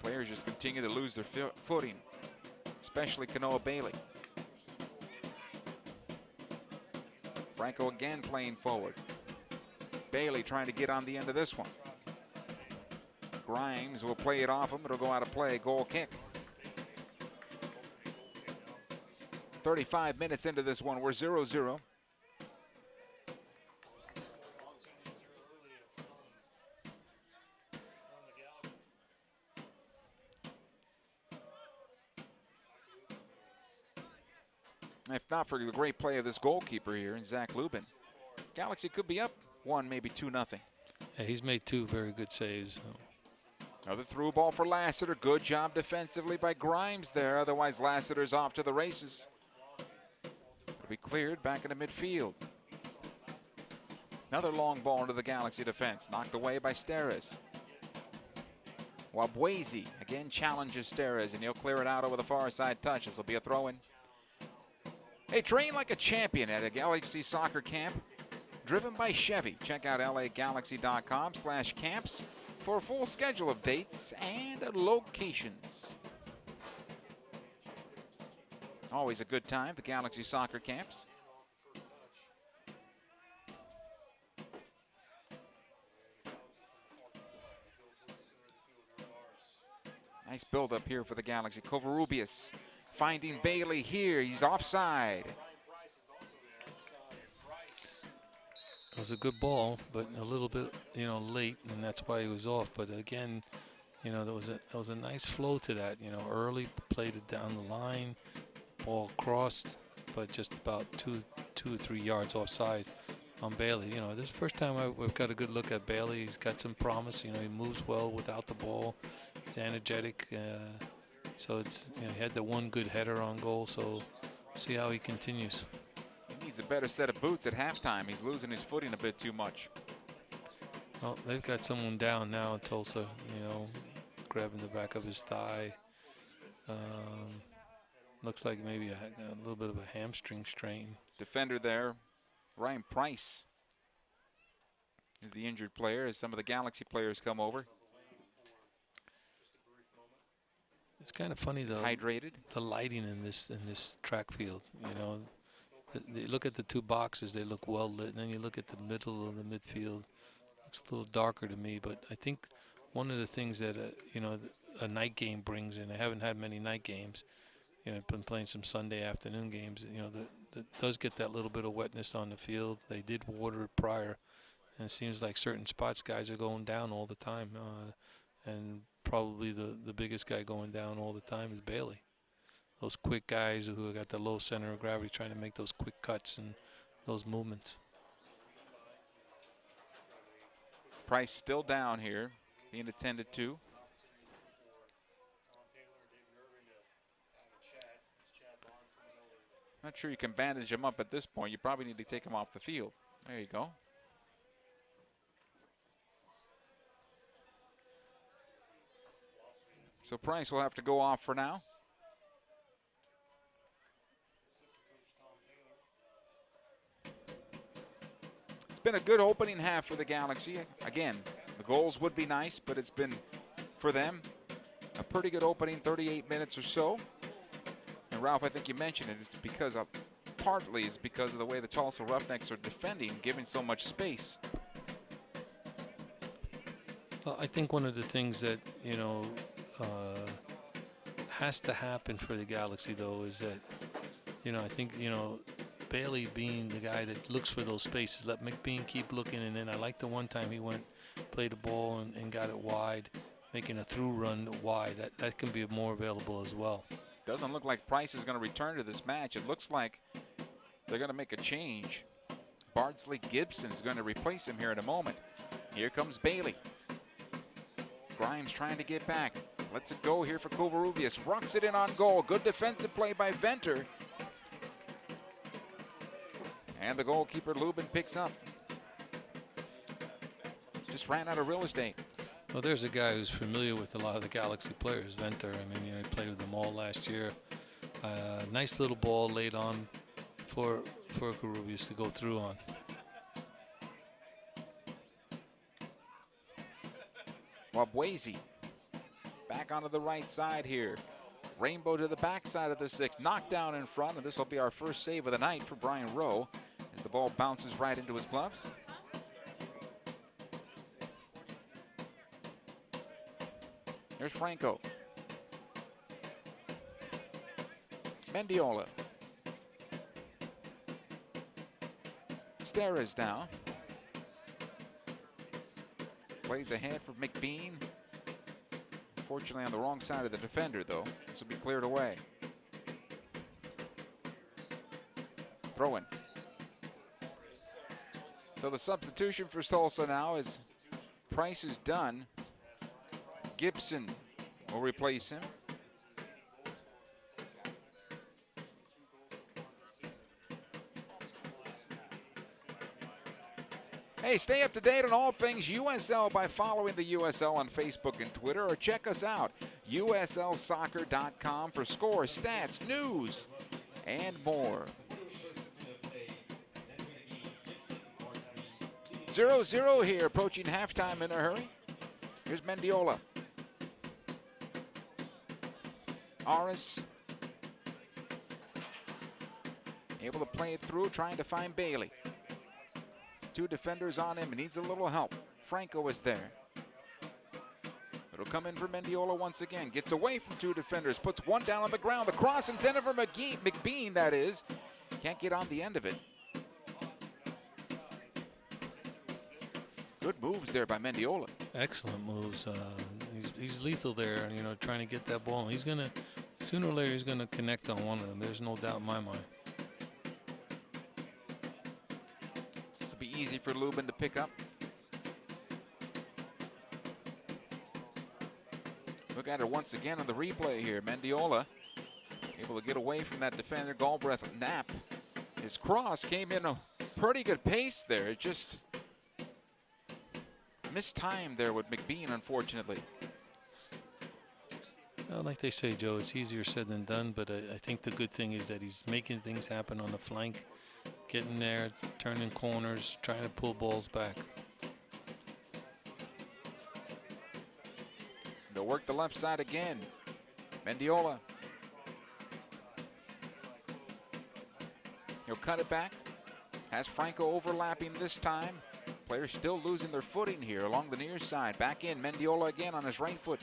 Players just continue to lose their footing, especially Kanoa Bailey. Franco again playing forward. Bailey trying to get on the end of this one. Grimes will play it off him. It'll go out of play. Goal kick. 35 minutes into this one. We're 0-0. If not for the great play of this goalkeeper here, Zach Lubin, Galaxy could be up 1, maybe 2-0. Yeah, he's made 2 very good saves. Another through ball for Lassiter. Good job defensively by Grimes there. Otherwise, Lassiter's off to the races. It'll be cleared back into midfield. Another long ball into the Galaxy defense. Knocked away by Steres. Wabwezi again challenges Steres, and he'll clear it out over the far side touch. This will be a throw-in. Hey, train like a champion at a Galaxy soccer camp driven by Chevy. Check out lagalaxy.com/camps for a full schedule of dates and locations. Always a good time, the Galaxy soccer camps. Nice build-up here for the Galaxy. Covarrubias finding Bailey here. He's offside. It was a good ball, but a little bit, late, and that's why he was off. But again, there was a nice flow to that. Early played it down the line, ball crossed, but just about two or 3 yards offside on Bailey. This is the first time we've got a good look at Bailey. He's got some promise. He moves well without the ball. He's energetic. So it's he had the one good header on goal. So see how he continues. He needs a better set of boots at halftime. He's losing his footing a bit too much. Well, they've got someone down now in Tulsa. Grabbing the back of his thigh. Looks like maybe a little bit of a hamstring strain. Defender there, Ryan Price is the injured player as some of the Galaxy players come over. It's kind of funny though. Hydrated. The lighting in this track field. You look at the two boxes; they look well lit, and then you look at the middle of the midfield. Looks a little darker to me, but I think one of the things that a night game brings in. I haven't had many night games. Been playing some Sunday afternoon games. That does get that little bit of wetness on the field. They did water it prior, and it seems like certain spots guys are going down all the time. And probably the biggest guy going down all the time is Bailey. Those quick guys who got the low center of gravity trying to make those quick cuts and those movements. Price still down here, being attended to. Not sure you can bandage him up at this point. You probably need to take him off the field. There you go. So Price will have to go off for now. It's been a good opening half for the Galaxy. Again, the goals would be nice, but it's been, for them, a pretty good opening, 38 minutes or so. And Ralph, I think you mentioned it. It's because of, partly it's because of the way the Tulsa Roughnecks are defending, giving so much space. Well, I think one of the things that has to happen for the Galaxy though is that I think Bailey being the guy that looks for those spaces, let McBean keep looking, and then I like the one time he went, played the ball and got it wide, making a through run wide. That can be more available as well. Doesn't look like Price is going to return to this match. It looks like they're going to make a change. Bardsley Gibson is going to replace him here in a moment. Here comes Bailey. Grimes trying to get back. Lets it go here for Covarrubias. Rocks it in on goal. Good defensive play by Venter. And the goalkeeper Lubin picks up. Just ran out of real estate. Well, there's a guy who's familiar with a lot of the Galaxy players, Venter. I mean, he played with them all last year. Nice little ball laid on for Covarrubias to go through on. Wabwezi back onto the right side here. Rainbow to the backside of the six. Knockdown in front, and this will be our first save of the night for Brian Rowe as the ball bounces right into his gloves. There's Franco. Mendiola. Steres now. Plays ahead for McBean. Unfortunately on the wrong side of the defender though. This will be cleared away. Throw in. So the substitution for Tulsa now is Price is done. Gibson will replace him. Hey, stay up to date on all things USL by following the USL on Facebook and Twitter, or check us out, uslsoccer.com, for scores, stats, news, and more. 0-0 here, approaching halftime in a hurry. Here's Mendiola. Aris able to play it through, trying to find Bailey. Two defenders on him, and needs a little help. Franco is there. It'll come in for Mendiola once again. Gets away from 2 defenders. Puts one down on the ground. The cross intended for McBean, that is. Can't get on the end of it. Good moves there by Mendiola. Excellent moves. He's lethal there, you know, trying to get that ball. And he's going to, sooner or later, he's going to connect on one of them. There's no doubt in my mind. This will be easy for Lubin to pick up. Look at it once again on the replay here. Mendiola able to get away from that defender, Galbraith Knapp. His cross came in a pretty good pace there. It just mistimed there with McBean, unfortunately. Well, like they say, Joe, it's easier said than done, but I think the good thing is that he's making things happen on the flank, getting there, turning corners, trying to pull balls back. They'll work the left side again. Mendiola. He'll cut it back. Has Franco overlapping this time. Players still losing their footing here along the near side. Back in, Mendiola again on his right foot.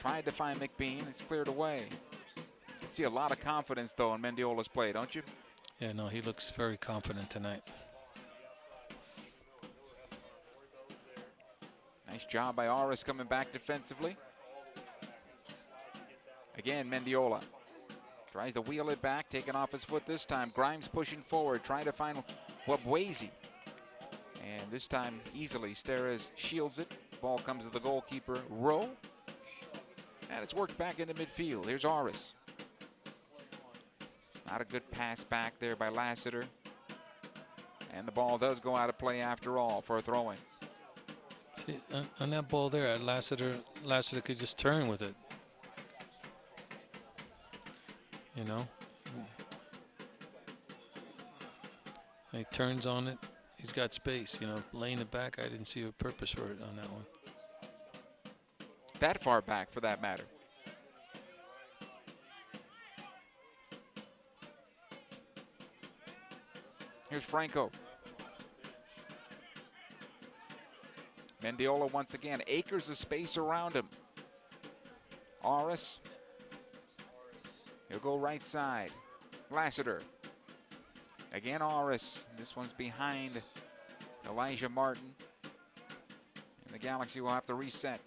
Tried to find McBean. It's cleared away. You see a lot of confidence, though, in Mendiola's play, don't you? Yeah, no, he looks very confident tonight. Nice job by Aris coming back defensively. Again, Mendiola tries to wheel it back, taking off his foot this time. Grimes pushing forward, trying to find Wabwezi. And this time, easily, Steres shields it. Ball comes to the goalkeeper, Rowe. And it's worked back into midfield. Here's Aris. Not a good pass back there by Lassiter. And the ball does go out of play after all for a throw-in. See, on that ball there, Lassiter could just turn with it. You know? He turns on it. He's got space, you know, laying it back. I didn't see a purpose for it on that one. That far back, for that matter. Here's Franco. Mendiola once again, acres of space around him. Aris. He'll go right side. Lassiter. Again, Aris. This one's behind Elijah Martin. And the Galaxy will have to reset.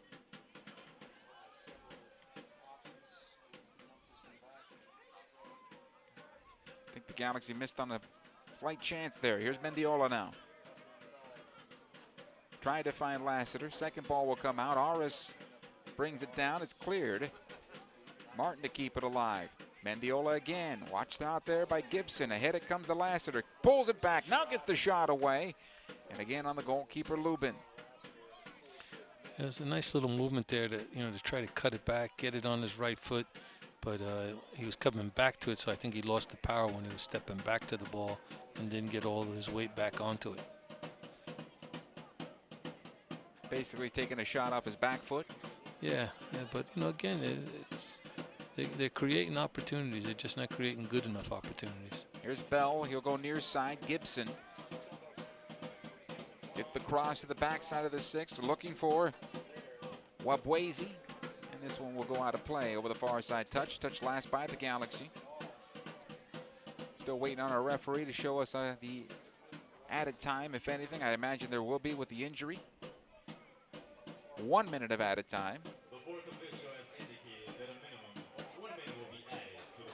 I think the Galaxy missed on a slight chance there. Here's Mendiola now. Trying to find Lassiter. Second ball will come out. Aris brings it down. It's cleared. Martin to keep it alive. Mendiola again. Watched out there by Gibson. Ahead it comes to Lassiter. Pulls it back. Now gets the shot away. And again on the goalkeeper, Lubin. There's a nice little movement there to, you know, to try to cut it back, get it on his right foot. But he was coming back to it, so I think he lost the power when he was stepping back to the ball and didn't get all of his weight back onto it. Basically taking a shot off his back foot. Yeah, but, you know, again, they're creating opportunities. They're just not creating good enough opportunities. Here's Bell. He'll go near side. Gibson gets the cross to the backside of the 6, looking for Wabwezi. And this one will go out of play over the far side. Touch last by the Galaxy. Still waiting on our referee to show us the added time, if anything. I imagine there will be with the injury. 1 minute of added time.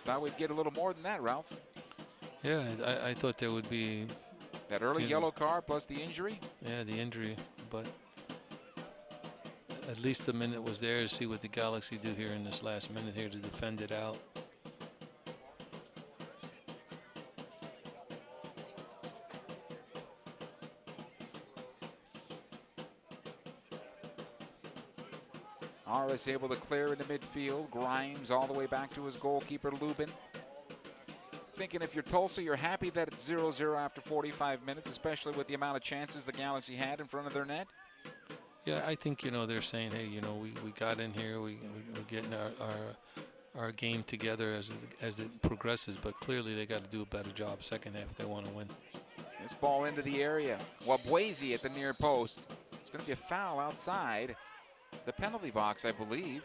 Thought we'd get a little more than that, Ralph. Yeah, I thought there would be that early yellow card plus the injury. Yeah, the injury, but at least the minute was there to see what the Galaxy do here in this last minute here to defend it out. Aris able to clear into midfield. Grimes all the way back to his goalkeeper, Lubin. Thinking if you're Tulsa, you're happy that it's 0-0 after 45 minutes, especially with the amount of chances the Galaxy had in front of their net? Yeah, I think, you know, they're saying, hey, you know, we got in here, we're getting our game together as it progresses, but clearly they got to do a better job second half if they want to win. This ball into the area. Wabwezi at the near post. It's going to be a foul outside. the penalty box, I believe,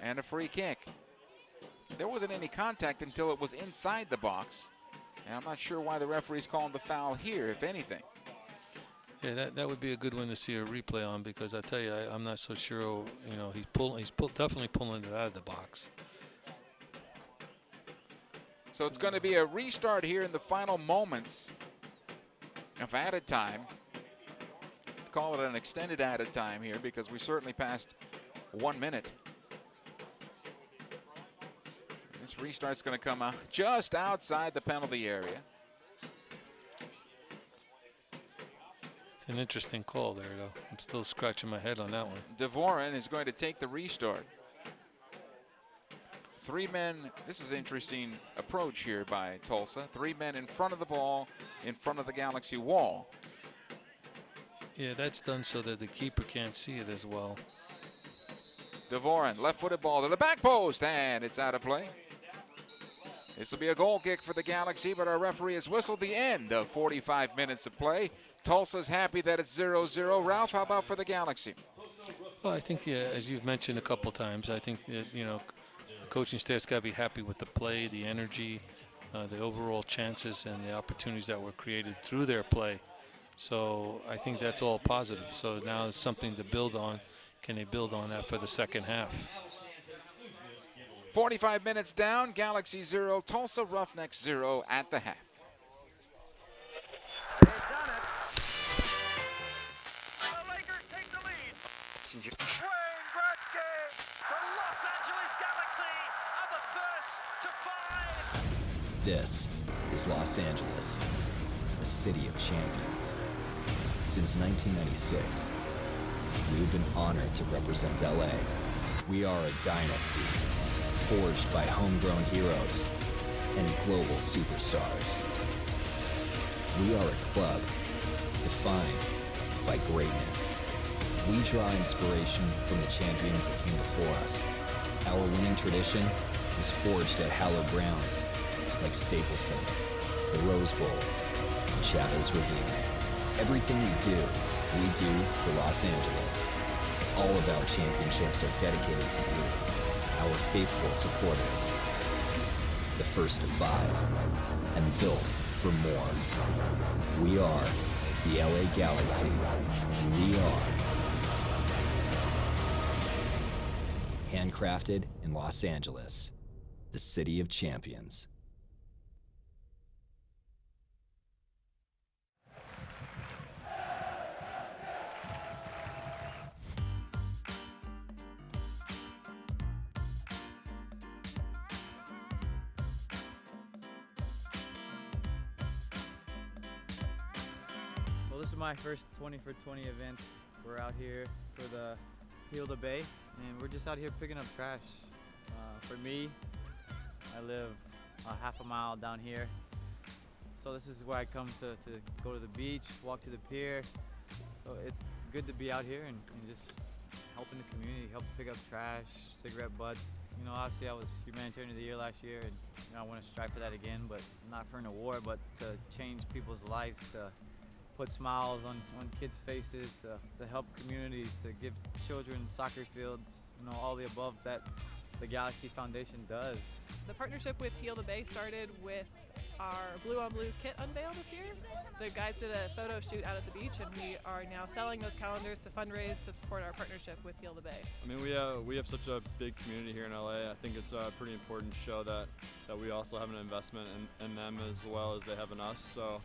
and a free kick. There wasn't any contact until it was inside the box, and I'm not sure why the referee's calling the foul here, if anything. Yeah, that would be a good one to see a replay on, because I tell you, I'm not so sure. You know, he's definitely pulling it out of the box. So it's going to be a restart here in the final moments of added time. Let's call it an extended added time here, because we certainly passed 1 minute. This restart's going to come out just outside the penalty area. It's an interesting call there, though. I'm still scratching my head on that one. Devoren is going to take the restart. 3 men. This is an interesting approach here by Tulsa. 3 men in front of the ball, in front of the Galaxy wall. Yeah, that's done so that the keeper can't see it as well. Devoren, left-footed ball to the back post, and it's out of play. This will be a goal kick for the Galaxy, but our referee has whistled the end of 45 minutes of play. Tulsa's happy that it's 0-0. Ralph, how about for the Galaxy? Well, I think, as you've mentioned a couple times, I think that, you know, the coaching staff's got to be happy with the play, the energy, the overall chances, and the opportunities that were created through their play. So I think that's all positive. So now it's something to build on. Can they build on that for the second half? 45 minutes down, Galaxy 0, Tulsa Roughnecks 0 at the half. They've done it. The Lakers take the lead. Wayne Gretzky, the Los Angeles Galaxy are the first to 5. This is Los Angeles, the city of champions. Since 1996, we've been honored to represent LA. We are a dynasty, forged by homegrown heroes and global superstars. We are a club defined by greatness. We draw inspiration from the champions that came before us. Our winning tradition was forged at hallowed grounds like Stapleton, the Rose Bowl, and Chavez Ravine. Everything we do for Los Angeles. All of our championships are dedicated to you, our faithful supporters. The first to 5, and built for more. We are the LA Galaxy, and we are handcrafted in Los Angeles, the city of champions. Well, this is my first 20 for 20 event. We're out here for the Heal the Bay, and we're just out here picking up trash. For me, I live a half a mile down here, so this is where I come to go to the beach, walk to the pier. So it's good to be out here and just helping the community, help pick up trash, cigarette butts. You know, obviously I was Humanitarian of the Year last year, and you know, I want to strive for that again, but not for an award, but to change people's lives, to put smiles on kids' faces, to help communities, to give children soccer fields, you know, all the above that the Galaxy Foundation does. The partnership with Heal the Bay started with our Blue on Blue kit unveil this year. The guys did a photo shoot out at the beach, and we are now selling those calendars to fundraise to support our partnership with Heal the Bay. I mean, we have such a big community here in LA. I think it's pretty important to show that we also have an investment in them as well as they have in us. So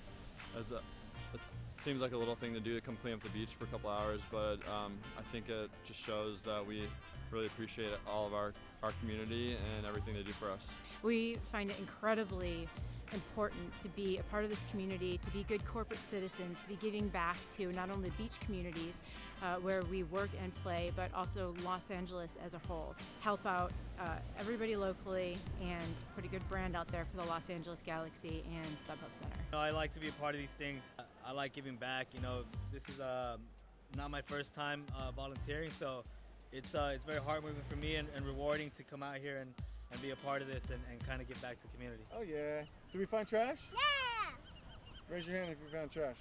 it seems like a little thing to do to come clean up the beach for a couple hours, but I think it just shows that we really appreciate all of our community and everything they do for us. We find it incredibly important to be a part of this community, to be good corporate citizens, to be giving back to not only beach communities where we work and play, but also Los Angeles as a whole. Help out everybody locally and put a good brand out there for the Los Angeles Galaxy and StubHub Center. You know, I like to be a part of these things. I like giving back. You know, this is not my first time volunteering, so it's very heartwarming for me and rewarding to come out here and be a part of this and kind of give back to the community. Oh yeah. Did we find trash? Yeah! Raise your hand if you found trash.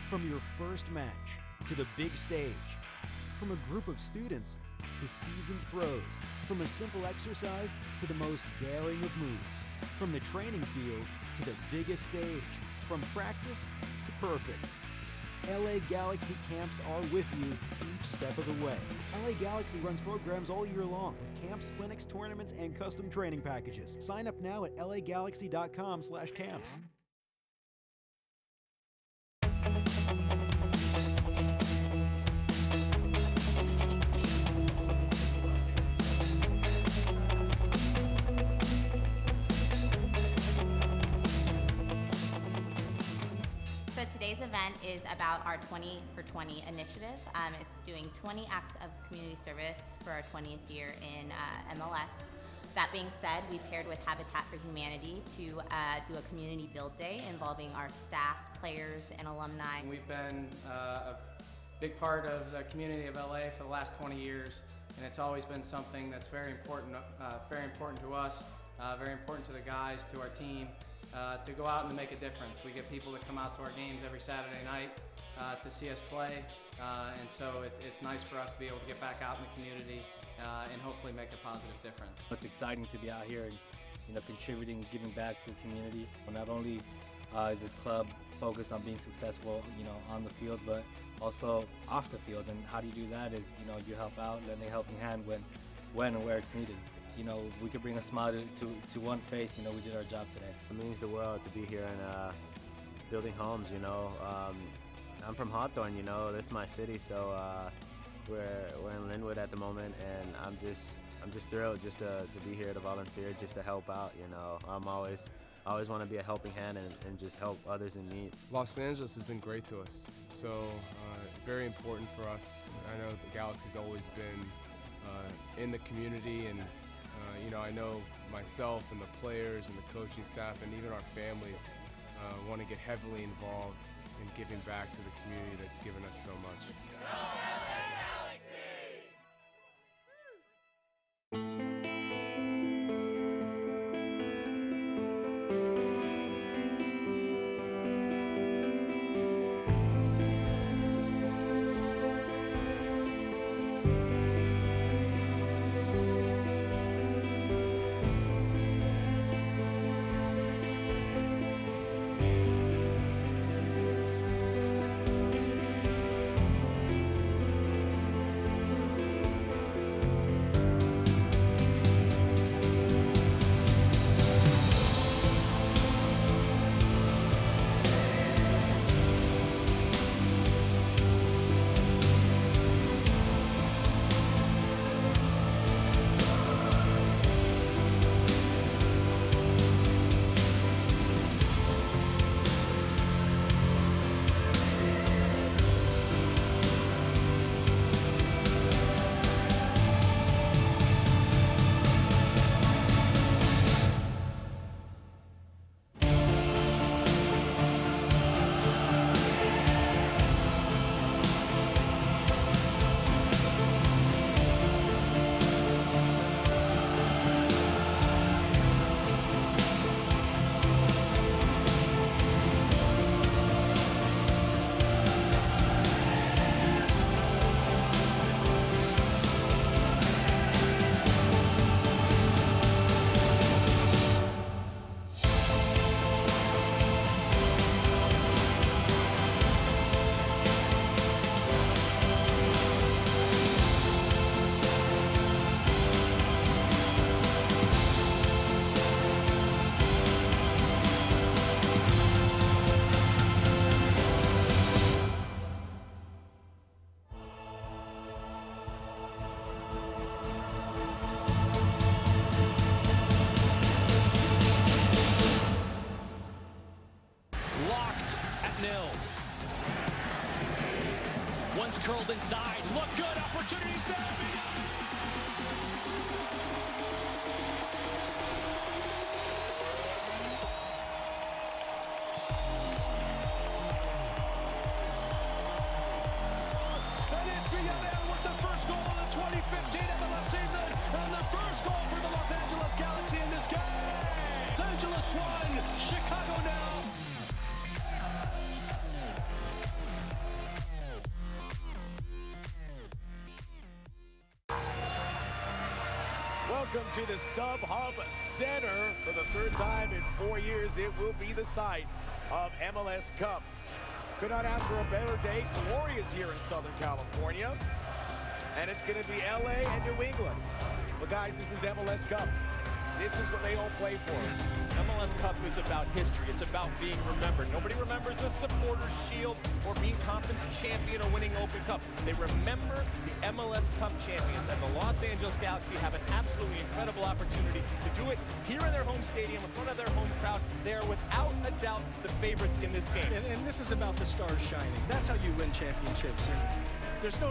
From your first match to the big stage, from a group of students to seasoned pros, from a simple exercise to the most daring of moves, from the training field to the biggest stage, from practice to perfect. LA Galaxy camps are with you each step of the way. LA Galaxy runs programs all year long with camps, clinics, tournaments, and custom training packages. Sign up now at lagalaxy.com/camps. So today's event is about our 20 for 20 initiative. It's doing 20 acts of community service for our 20th year in MLS. That being said, we paired with Habitat for Humanity to do a community build day involving our staff, players, and alumni. We've been a big part of the community of LA for the last 20 years, and it's always been something that's very important to us, very important to the guys, to our team. To go out and make a difference. We get people to come out to our games every Saturday night to see us play, and so it's nice for us to be able to get back out in the community and hopefully make a positive difference. It's exciting to be out here and contributing, giving back to the community. Not only is this club focused on being successful, on the field, but also off the field. And how do you do that is, you help out, lend a helping hand when and where it's needed. If we could bring a smile to one face, we did our job today. It means the world to be here and building homes, I'm from Hawthorne, this is my city, so we're in Linwood at the moment, and I'm just thrilled just to be here to volunteer, just to help out, I always want to be a helping hand and just help others in need. Los Angeles has been great to us, so very important for us. I know the Galaxy's always been in the community, and I know myself and the players and the coaching staff and even our families want to get heavily involved in giving back to the community that's given us so much. One's curled inside. Look good. Opportunities there. And it's Villarreal with the first goal of the 2015 MLS season, and the first goal for the Los Angeles Galaxy in this game. Los Angeles 1, Chicago now. Welcome to the StubHub Center. For the third time in 4 years, it will be the site of MLS Cup. Could not ask for a better day. Glory is here in Southern California. And it's going to be LA and New England. But guys, this is MLS Cup. This is what they all play for. MLS Cup is about history. It's about being remembered. Nobody remembers the Supporters Shield or being conference champion or winning Open Cup. They remember the MLS Cup champions, and the Los Angeles Galaxy have an absolutely incredible opportunity to do it here in their home stadium in front of their home crowd. They are without a doubt the favorites in this game. And this is about the stars shining. That's how you win championships. And there's no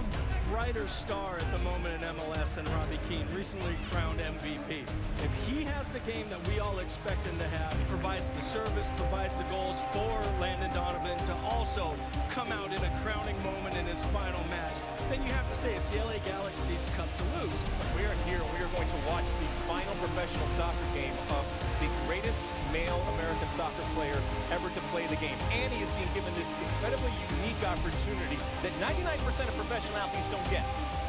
brighter star at the moment in MLS than Robbie Keane, recently crowned MVP. If he has the game that we all expect him to have, he provides the service, provides the goals for Landon Donovan to also come out in a crowning moment in his final match, then you have to say it's the LA Galaxy's cup to lose. We are here. We are going to watch the final professional soccer game of the greatest male American soccer player ever to play the game. And he is being given this incredibly unique opportunity that 99% of professional athletes don't get.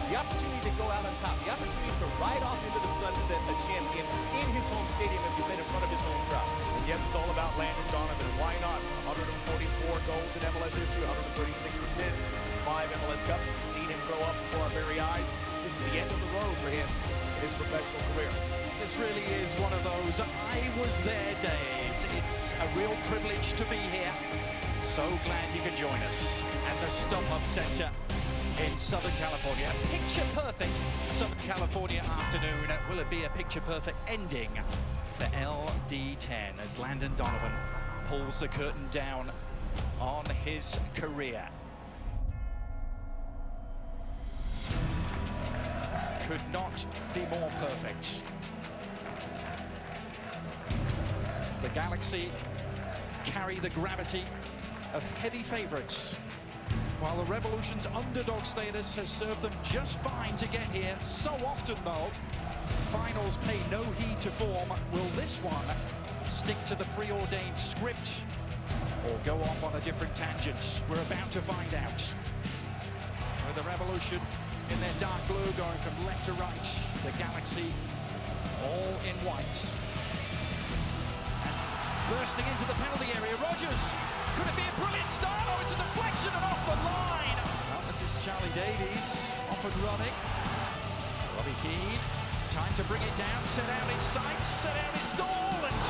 The opportunity to go out on top, the opportunity to ride off into the sunset a champion in his home stadium, as he said, in front of his home crowd. And yes, it's all about Landon Donovan. Why not? 144 goals in MLS history, 136 assists, 5 MLS Cups. We've seen him grow up before our very eyes. This is the end of the road for him in his professional career. This really is one of those I was there days. It's a real privilege to be here. So glad you could join us at the StubHub Center in Southern California. A picture-perfect Southern California afternoon. Will it be a picture-perfect ending for LD10 as Landon Donovan pulls the curtain down on his career? Could not be more perfect. The Galaxy carry the gravity of heavy favorites, while the Revolution's underdog status has served them just fine to get here. So often, though, finals pay no heed to form. Will this one stick to the preordained script or go off on a different tangent? We're about to find out. With the Revolution in their dark blue going from left to right, the Galaxy all in white. Bursting into the penalty area, Rogers. Could it be a brilliant start? Oh, it's a deflection and off the line. Well, this is Charlie Davies off and running. Robbie Keane, time to bring it down, set out his sights, set out his stall, and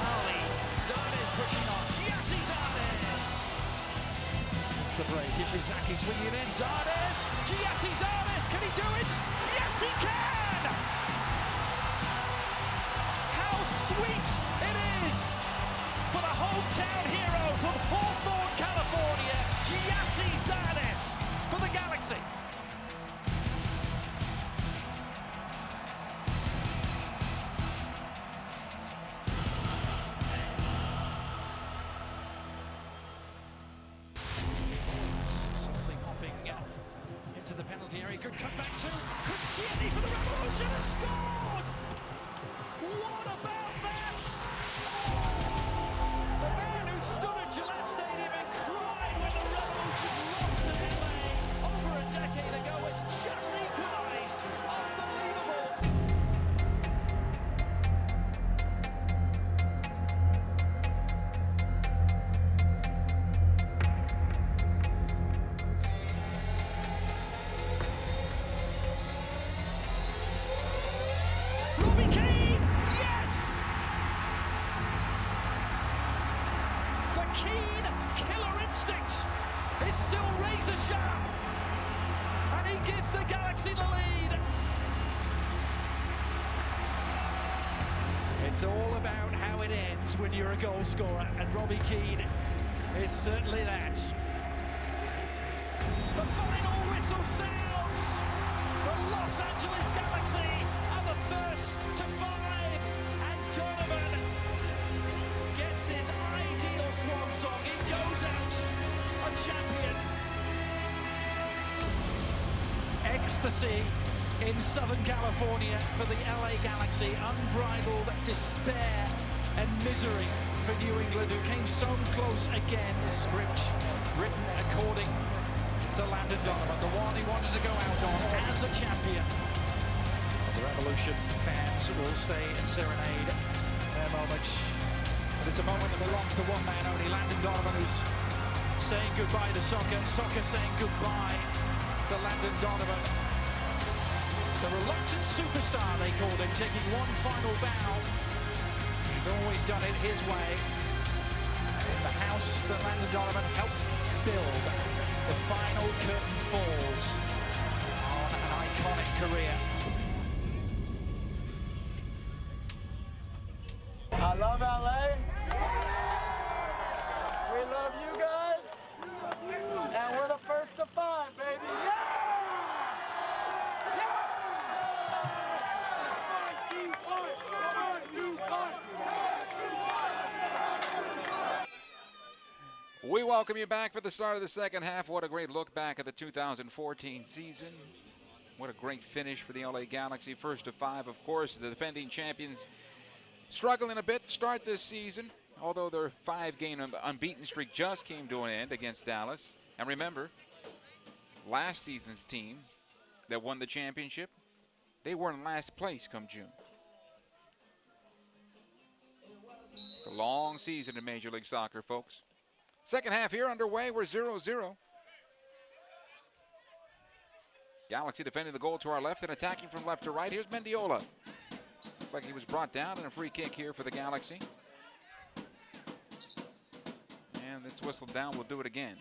Ali Zardes pushing on. Giassi Zardes. It's the break. Ishizaki swinging in. Zardes. Giassi Zardes. Can he do it? Yes, he can! How sweet it is for the hometown hero from Hawthorne, California, Giassi Zardes for the Galaxy. Simply hopping into the penalty area, could come back to Cristiani for the Revolution, has scored! What about that? The man who stood at Gillette Stadium and cried when the Revolution lost to LA over a decade ago has just equalized. Unbelievable. Robbie Keane, yes! The Keane killer instinct is still razor sharp, and he gives the Galaxy the lead. It's all about how it ends when you're a goal scorer, and Robbie Keane is certainly that. The final whistle sounds. The Los Angeles Galaxy are the first to 5, and Donovan gets his ideal swan song. He goes out a champion. Ecstasy in Southern California for the LA Galaxy. Unbridled despair and misery for New England, who came so close again. The script written according to Landon Donovan, the one he wanted to go out on as a champion. The Revolution fans will stay and serenade their moments. But it's a moment that belongs to one man only, Landon Donovan, who's saying goodbye to soccer. Soccer saying goodbye to Landon Donovan. The reluctant superstar, they called him, taking one final bow. He's always done it his way. In the house that Landon Donovan helped build, the final curtain falls on an iconic career. I love LA. We love you guys. And we're the first to 5, baby. We welcome you back for the start of the second half. What a great look back at the 2014 season. What a great finish for the LA Galaxy. First to 5, of course, the defending champions struggling a bit to start this season, although their 5-game unbeaten streak just came to an end against Dallas. And remember, last season's team that won the championship, they were in last place come June. It's a long season in Major League Soccer, folks. Second half here underway. We're 0-0. Galaxy defending the goal to our left and attacking from left to right. Here's Mendiola. Looks like he was brought down in a free kick here for the Galaxy. And it's whistled down. We'll do it again.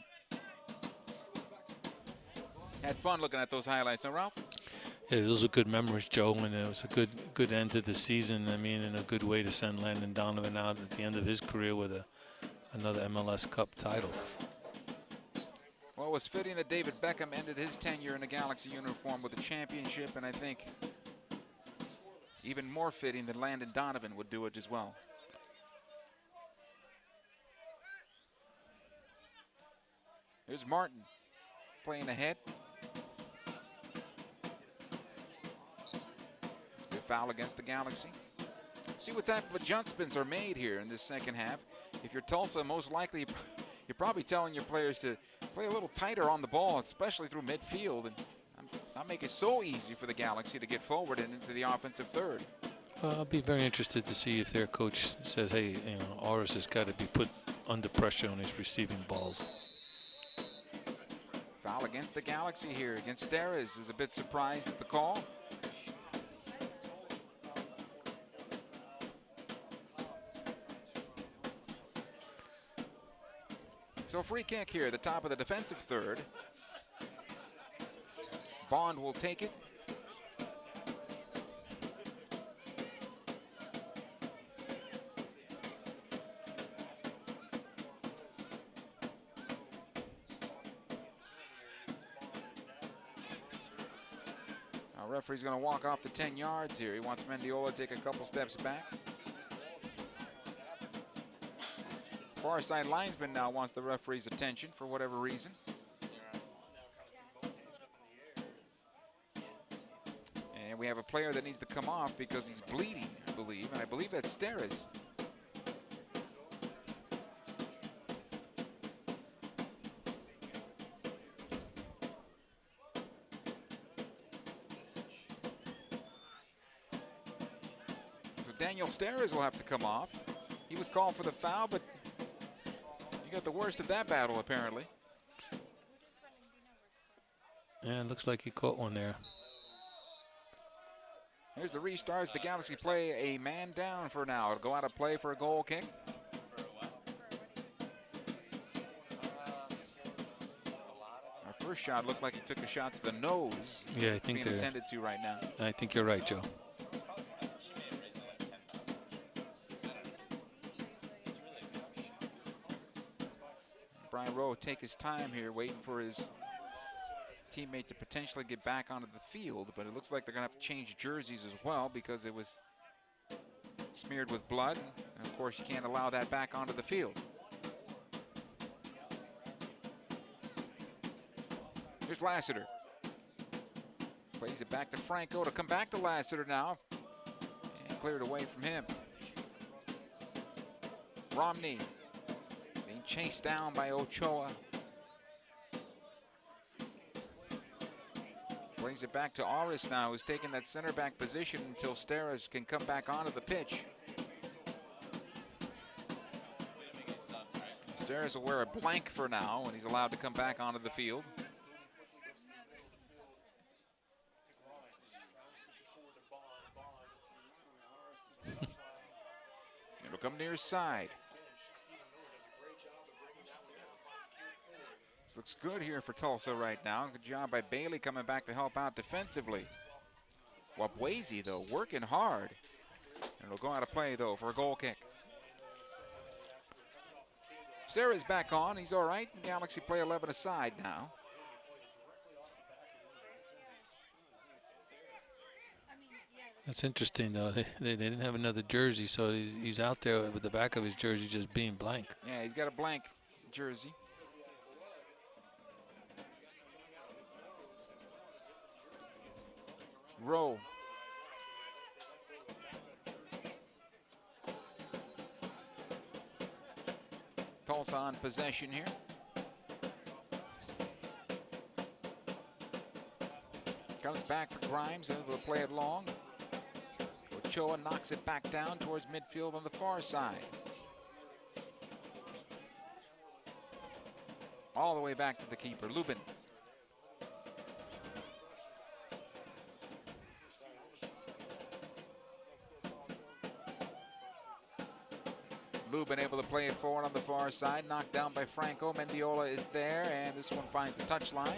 Had fun looking at those highlights, huh, Ralph? Yeah, those are good memories, Joe, and it was a good end to the season. I mean, and a good way to send Landon Donovan out at the end of his career with another MLS Cup title. Well, it was fitting that David Beckham ended his tenure in the Galaxy uniform with a championship, and I think even more fitting that Landon Donovan would do it as well. Here's Martin playing ahead. A foul against the Galaxy. See what type of adjustments are made here in this second half. If you're Tulsa, most likely you're probably telling your players to play a little tighter on the ball, especially through midfield, and not make it so easy for the Galaxy to get forward and into the offensive third. I'll be very interested to see if their coach says, hey, you know, Aris has got to be put under pressure on his receiving balls. Foul against the Galaxy here against Steres, who's a bit surprised at the call. So free kick here, the top of the defensive third. Bond will take it. Our referee's going to walk off the 10 yards here. He wants Mendiola to take a couple steps back. Far side linesman now wants the referee's attention for whatever reason. And we have a player that needs to come off because he's bleeding, I believe. And I believe that's Steres. So Daniel Steres will have to come off. He was called for the foul, but got the worst of that battle, apparently. Yeah, it looks like he caught one there. Here's the restarts. The Galaxy play a man down for now. It'll go out of play for a goal kick. Our first shot looked like he took a shot to the nose. Yeah, I think being attended to right now. I think you're right, Joe. Brian Rowe take his time here, waiting for his teammate to potentially get back onto the field, but it looks like they're going to have to change jerseys as well because it was smeared with blood, and of course you can't allow that back onto the field. Here's Lassiter. Plays it back to Franco to come back to Lassiter now, and cleared away from him. Romney being chased down by Ochoa. Plays it back to Aris now, who's taking that center back position until Steres can come back onto the pitch. Steres will wear a blank for now when he's allowed to come back onto the field. It'll come near his side. This looks good here for Tulsa right now. Good job by Bailey coming back to help out defensively. Wapwezi, though, working hard. And it'll go out of play, though, for a goal kick. Steres back on. He's all right. The Galaxy play 11 aside now. That's interesting, though. They didn't have another jersey, so he's out there with the back of his jersey just being blank. Yeah, he's got a blank jersey. Rowe. Tulsa on possession here. Comes back for Grimes, able to play it long. Ochoa knocks it back down towards midfield on the far side. All the way back to the keeper, Lubin. Lubin able to play it forward on the far side, knocked down by Franco. Mendiola is there, and this one finds the touchline.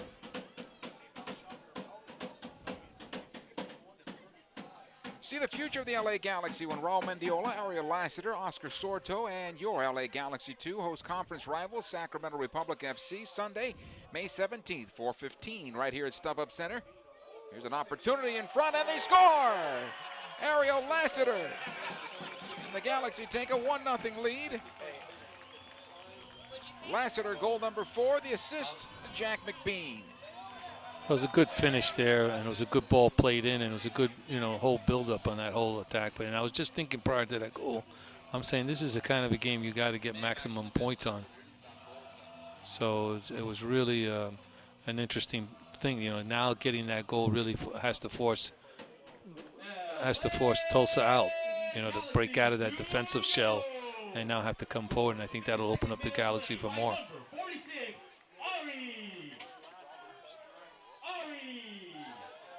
See the future of the LA Galaxy when Raul Mendiola, Ariel Lassiter, Oscar Sorto, and your LA Galaxy 2 host conference rivals Sacramento Republic FC Sunday, May 17th, 4:15, right here at StubHub Center. Here's an opportunity in front, and they score! Ariel Lassiter. The Galaxy take a 1-0 lead. Lassiter, goal number 4, the assist to Jack McBean. It was a good finish there, and it was a good ball played in, and it was a good, whole build-up on that whole attack. But I was just thinking prior to that goal, I'm saying this is the kind of a game you got to get maximum points on. So it was really an interesting thing. Now getting that goal really has to force Tulsa out. To break out of that defensive shell and now have to come forward. And I think that'll open up the Galaxy for more.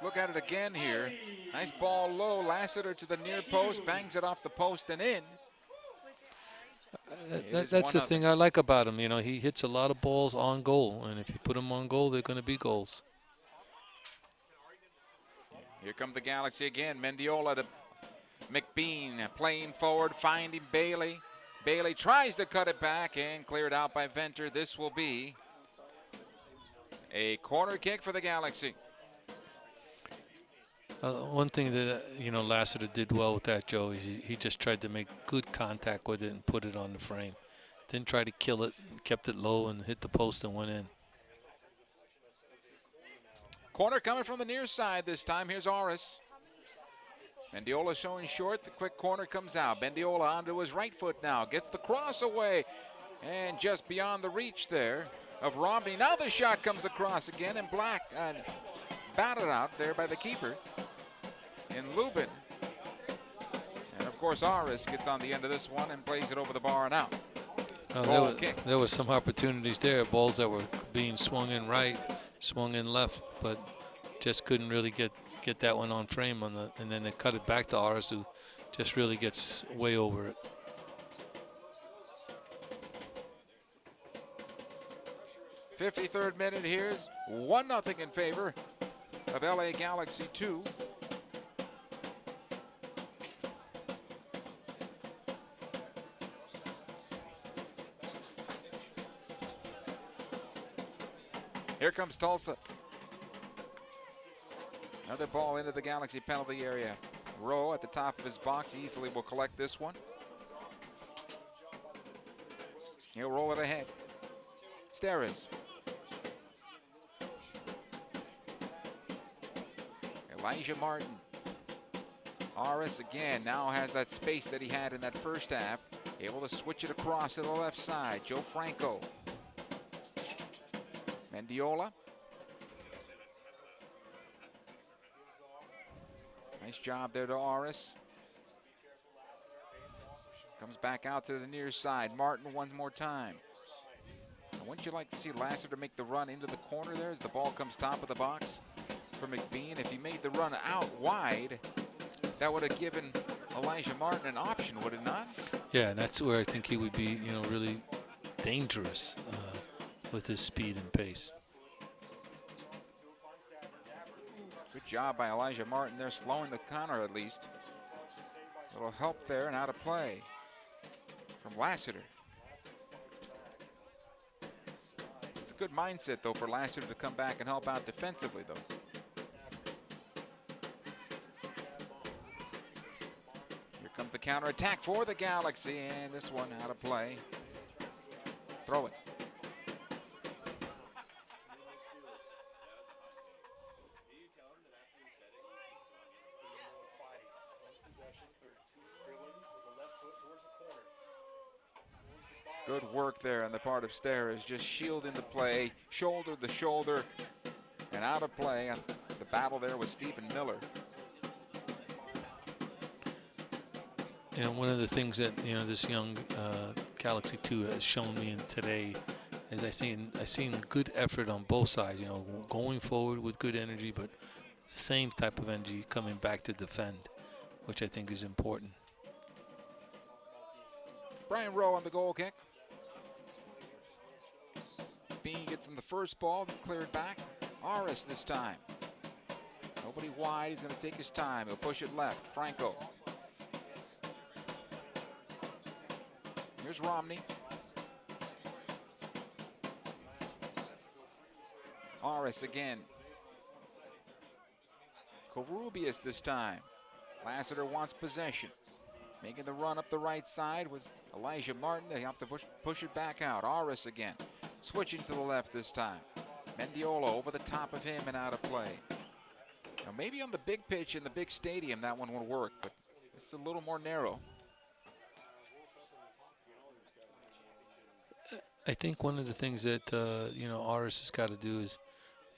Look at it again here. Nice ball low. Lassiter to the near post, bangs it off the post and in. That's the thing I like about him. He hits a lot of balls on goal. And if you put him on goal, they're going to be goals. Here come the Galaxy again. Mendiola to McBean playing forward, finding Bailey. Bailey tries to cut it back and cleared out by Venter. This will be a corner kick for the Galaxy. One thing that Lassiter did well with that, Joe, is he just tried to make good contact with it and put it on the frame. Didn't try to kill it, kept it low and hit the post and went in. Corner coming from the near side this time. Here's Aris. Mendiola showing short. The quick corner comes out. Mendiola onto his right foot now. Gets the cross away. And just beyond the reach there of Romney. Now the shot comes across again and black and batted out there by the keeper in Lubin. And of course Aris gets on the end of this one and plays it over the bar and out. There were some opportunities there. Balls that were being swung in right, swung in left, but just couldn't really get that one on frame and then they cut it back to Aris, who just really gets way over it. .53rd minute. Here's 1-0 in favor of LA Galaxy 2. Here comes Tulsa. Another ball into the Galaxy penalty area. Rowe at the top of his box easily will collect this one. He'll roll it ahead. Steres. Elijah Martin. Aris again now has that space that he had in that first half. Able to switch it across to the left side. Joe Franco. Mendiola. Nice job there to Aris. Comes back out to the near side. Martin one more time. Now, wouldn't you like to see Lassiter make the run into the corner there as the ball comes top of the box for McBean? If he made the run out wide, that would have given Elijah Martin an option, would it not? Yeah, and that's where I think he would be, really dangerous with his speed and pace. Good job by Elijah Martin there, slowing the counter at least. A little help there and out of play from Lassiter. It's a good mindset, though, for Lassiter to come back and help out defensively, though. Here comes the counterattack for the Galaxy, and this one out of play. Throw it. Good work there on the part of Steres, just shielding the play, shoulder to shoulder, and out of play. The battle there was Stephen Miller. One of the things that this young Galaxy 2 has shown me in today is I seen good effort on both sides. Going forward with good energy, but the same type of energy coming back to defend, which I think is important. Brian Rowe on the goal kick. Bean gets him the first ball, then cleared back. Aris this time. Nobody wide. He's going to take his time. He'll push it left. Franco. Here's Romney. Aris again. Corubius this time. Lassiter wants possession. Making the run up the right side was Elijah Martin. They have to push it back out. Aris again. Switching to the left this time. Mendiola over the top of him and out of play. Now maybe on the big pitch in the big stadium that one will work, but it's a little more narrow. I think one of the things that Aris has got to do is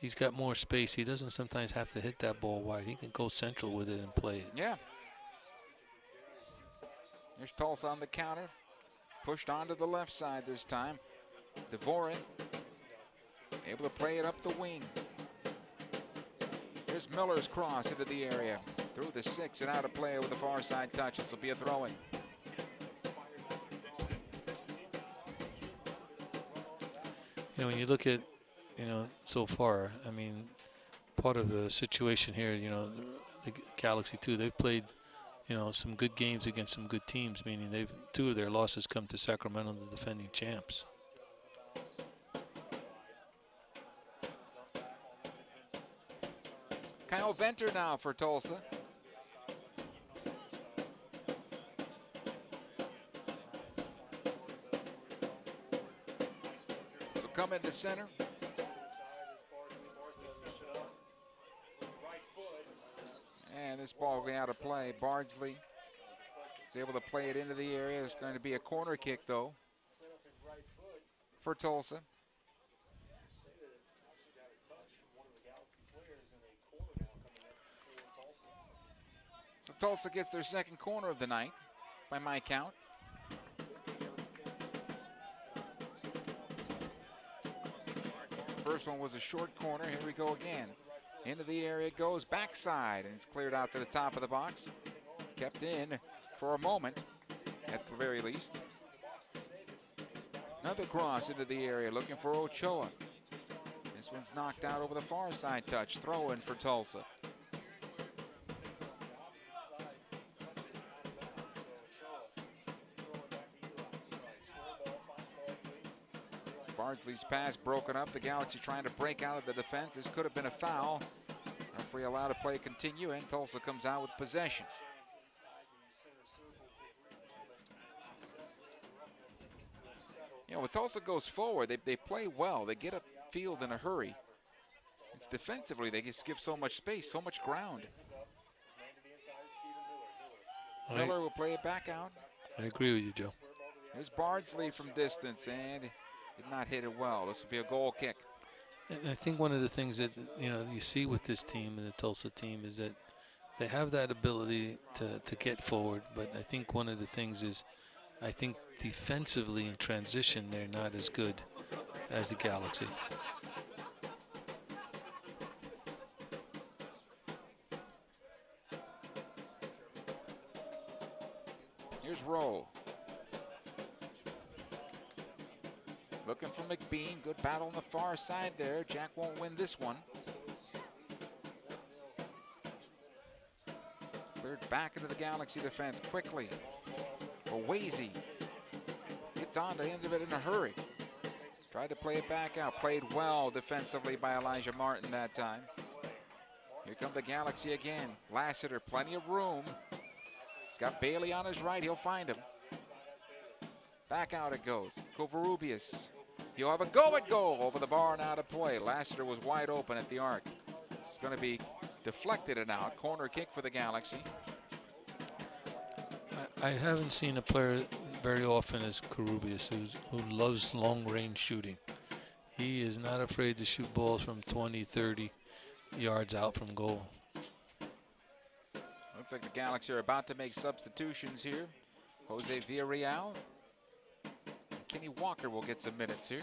he's got more space. He doesn't sometimes have to hit that ball wide. He can go central with it and play it. Yeah. There's Tulsa on the counter. Pushed onto the left side this time. Dvorin able to play it up the wing. Here's Miller's cross into the area. Through the 6 and out of play with the far side touch. This will be a throw-in. When you look at, so far, I mean, part of the situation here, the Galaxy 2, they've played, some good games against some good teams, meaning 2 of their losses come to Sacramento, the defending champs. Kyle Venter now for Tulsa. So come into center. And this ball going out of play. Bardsley is able to play it into the area. It's going to be a corner kick, though, for Tulsa. So Tulsa gets their second corner of the night, by my count. First one was a short corner. Here we go again. Into the area it goes, backside, and it's cleared out to the top of the box. Kept in for a moment, at the very least. Another cross into the area, looking for Ochoa. This one's knocked out over the far side touch. Throw in for Tulsa. Bardsley's pass broken up. The Galaxy trying to break out of the defense. This could have been a foul. Referee allowed to play continue, and Tulsa comes out with possession. When Tulsa goes forward, they play well. They get upfield in a hurry. It's defensively, they just give so much space, so much ground. Miller will play it back out. I agree with you, Joe. There's Bardsley from distance, and did not hit it well. This will be a goal kick. And I think one of the things that you see with this team and the Tulsa team is that they have that ability to get forward, but I think one of the things is, I think defensively in transition they're not as good as the Galaxy. Here's Rowe. Looking for McBean. Good battle on the far side there. Jack won't win this one. Cleared back into the Galaxy defense quickly. Owazy gets on the end of it in a hurry. Tried to play it back out. Played well defensively by Elijah Martin that time. Here come the Galaxy again. Lassiter, plenty of room. He's got Bailey on his right. He'll find him. Back out it goes. Covarrubias. He'll have a go-at goal over the bar and out of play. Lassiter was wide open at the arc. It's going to be deflected and out. Corner kick for the Galaxy. I haven't seen a player very often as Covarrubias who loves long-range shooting. He is not afraid to shoot balls from 20, 30 yards out from goal. Looks like the Galaxy are about to make substitutions here. Jose Villarreal. Kenny Walker will get some minutes here.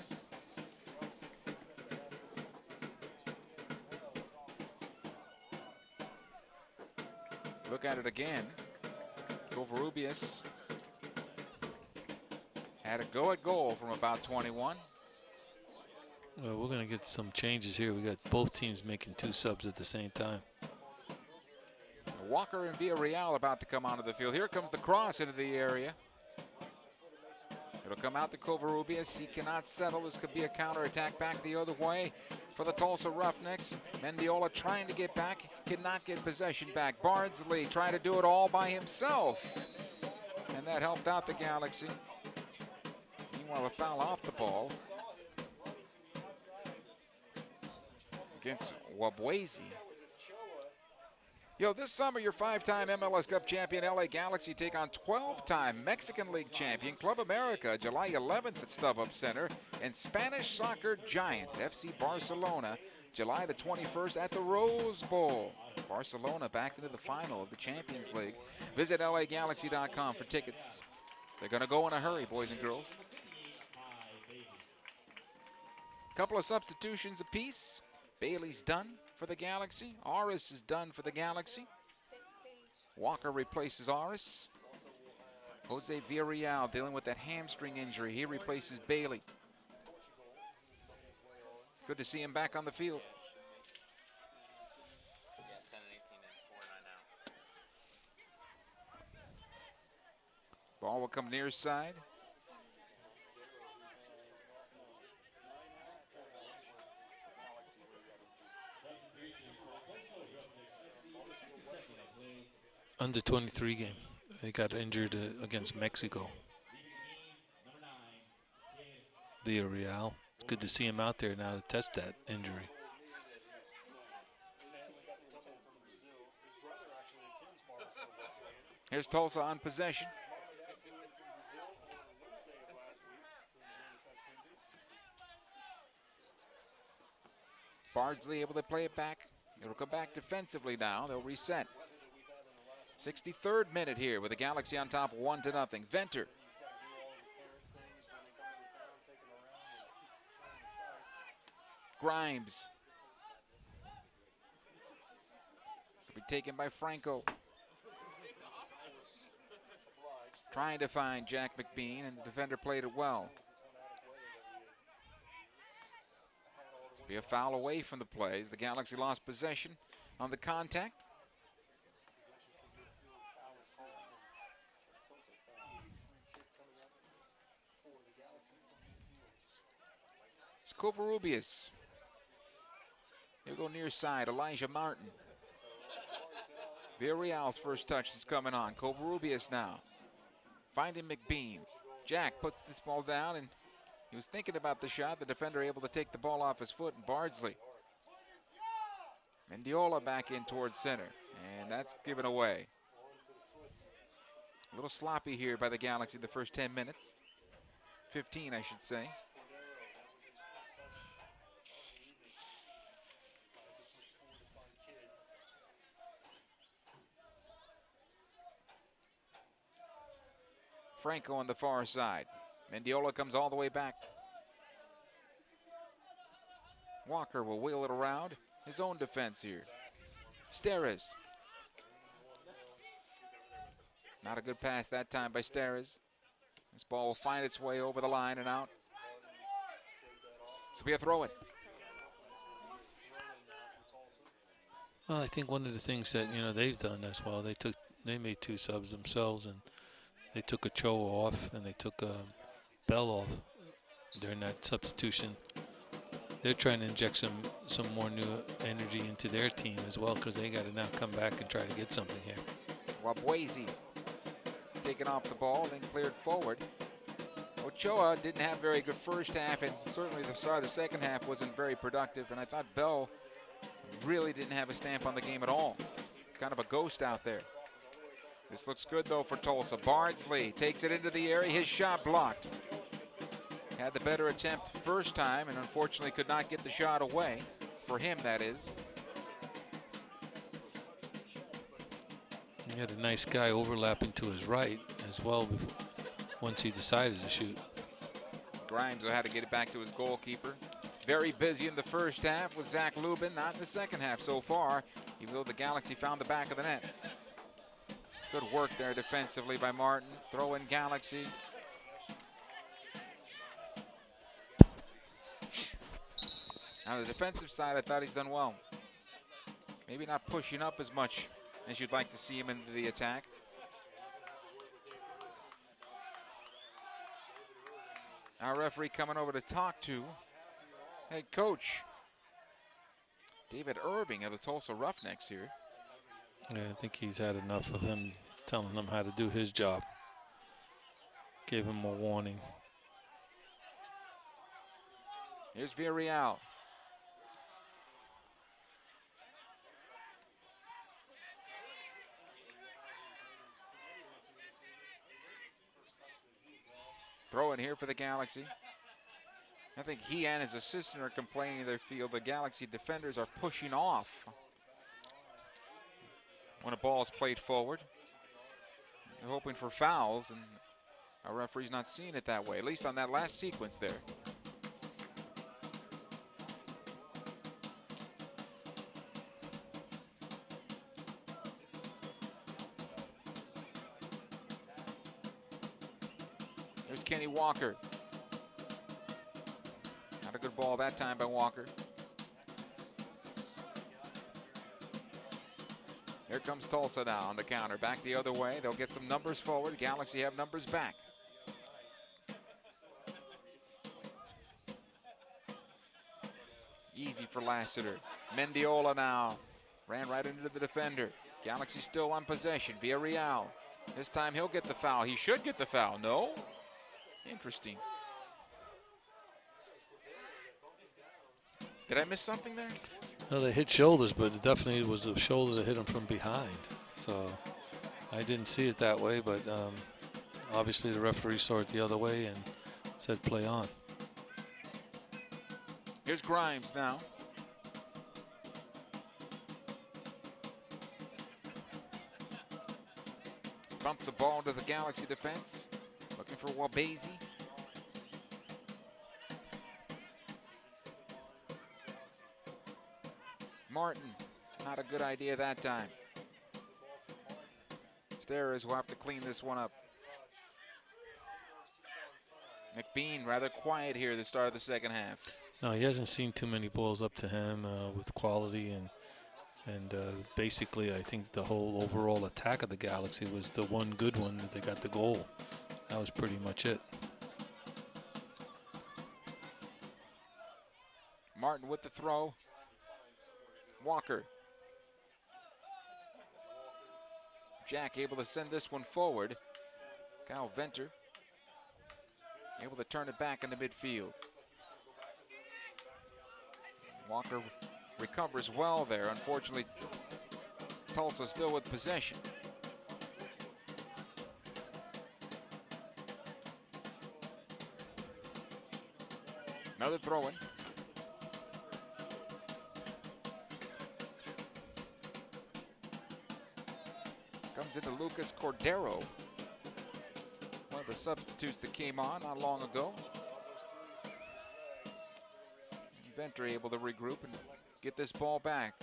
Look at it again. Covarrubias had a go at goal from about 21. Well, we're going to get some changes here. We got both teams making 2 subs at the same time. Walker and Villarreal about to come onto the field. Here comes the cross into the area. It'll come out to Covarrubias. He cannot settle. This could be a counterattack back the other way for the Tulsa Roughnecks. Mendiola trying to get back, cannot get possession back. Bardsley trying to do it all by himself. And that helped out the Galaxy. Meanwhile, a foul off the ball against Wabwazy. This summer, your 5-time MLS Cup champion LA Galaxy take on 12-time Mexican League champion Club America July 11th at StubHub Center, and Spanish soccer giants FC Barcelona July the 21st at the Rose Bowl. Barcelona back into the final of the Champions League. Visit LAGalaxy.com for tickets. They're going to go in a hurry, boys and girls. Couple of substitutions apiece. Bailey's done for the Galaxy. Aris is done for the Galaxy. Walker replaces Aris. Jose Villarreal dealing with that hamstring injury. He replaces Bailey. Good to see him back on the field. Ball will come near side. Under 23 game. He got injured against Mexico. Villarreal. It's good to see him out there now to test that injury. Here's Tulsa on possession. Bardsley able to play it back. It'll come back defensively now. They'll reset. 63rd minute here with the Galaxy on top 1-0. Venter. Grimes. This will be taken by Franco. Trying to find Jack McBean, and the defender played it well. This will be a foul away from the plays. The Galaxy lost possession on the contact. It's Covarrubias. He'll go near side. Elijah Martin. Villarreal's first touch is coming on. Covarrubias now. Finding McBean. Jack puts this ball down, and he was thinking about the shot. The defender able to take the ball off his foot, and Bardsley. Mendiola back in towards center, and that's given away. A little sloppy here by the Galaxy the first 10 minutes. 15, I should say. Franco on the far side. Mendiola comes all the way back. Walker will wheel it around. His own defense here. Steres. Not a good pass that time by Steres. This ball will find its way over the line and out. This will be a throw-in. Well, I think one of the things that they've done as well, they made 2 subs themselves, and they took Ochoa off and they took Bell off during that substitution. They're trying to inject some more new energy into their team as well, because they got to now come back and try to get something here. Wabwezi taken off the ball, then cleared forward. Ochoa didn't have very good first half, and certainly the start of the second half wasn't very productive, and I thought Bell really didn't have a stamp on the game at all. Kind of a ghost out there. This looks good, though, for Tulsa. Bardsley takes it into the area. His shot blocked. Had the better attempt first time and unfortunately could not get the shot away. For him, that is. He had a nice guy overlapping to his right as well once he decided to shoot. Grimes had to get it back to his goalkeeper. Very busy in the first half with Zach Lubin. Not in the second half so far, even though the Galaxy found the back of the net. Good work there defensively by Martin. Throw in Galaxy. On the defensive side, I thought he's done well. Maybe not pushing up as much as you'd like to see him into the attack. Our referee coming over to talk to head coach David Irving of the Tulsa Roughnecks here. Yeah, I think he's had enough of him telling him how to do his job. Gave him a warning. Here's Villarreal. Throw in here for the Galaxy. I think he and his assistant are complaining they feel the Galaxy defenders are pushing off when a ball is played forward. They're hoping for fouls, and our referee's not seeing it that way, at least on that last sequence there. There's Kenny Walker. Not a good ball that time by Walker. Here comes Tulsa now on the counter. Back the other way. They'll get some numbers forward. Galaxy have numbers back. Easy for Lassiter. Mendiola now. Ran right into the defender. Galaxy still on possession. Villarreal. This time he'll get the foul. He should get the foul. No? Interesting. Did I miss something there? Well, they hit shoulders, but it definitely was the shoulder that hit him from behind. So I didn't see it that way, but obviously the referee saw it the other way and said play on. Here's Grimes now. Bumps the ball to the Galaxy defense. Looking for Wabwezi. Martin, not a good idea that time. Steres will have to clean this one up. McBean rather quiet here at the start of the second half. No, he hasn't seen too many balls up to him with quality, and basically I think the whole overall attack of the Galaxy was the one good one that they got the goal. That was pretty much it. Martin with the throw. Walker. Jack able to send this one forward. Kyle Venter able to turn it back into midfield. Walker recovers well there. Unfortunately, Tulsa still with possession. Another throw-in. Comes into Lucas Cordero. One The substitutes that came on not long ago. Venter able to regroup and get this ball back.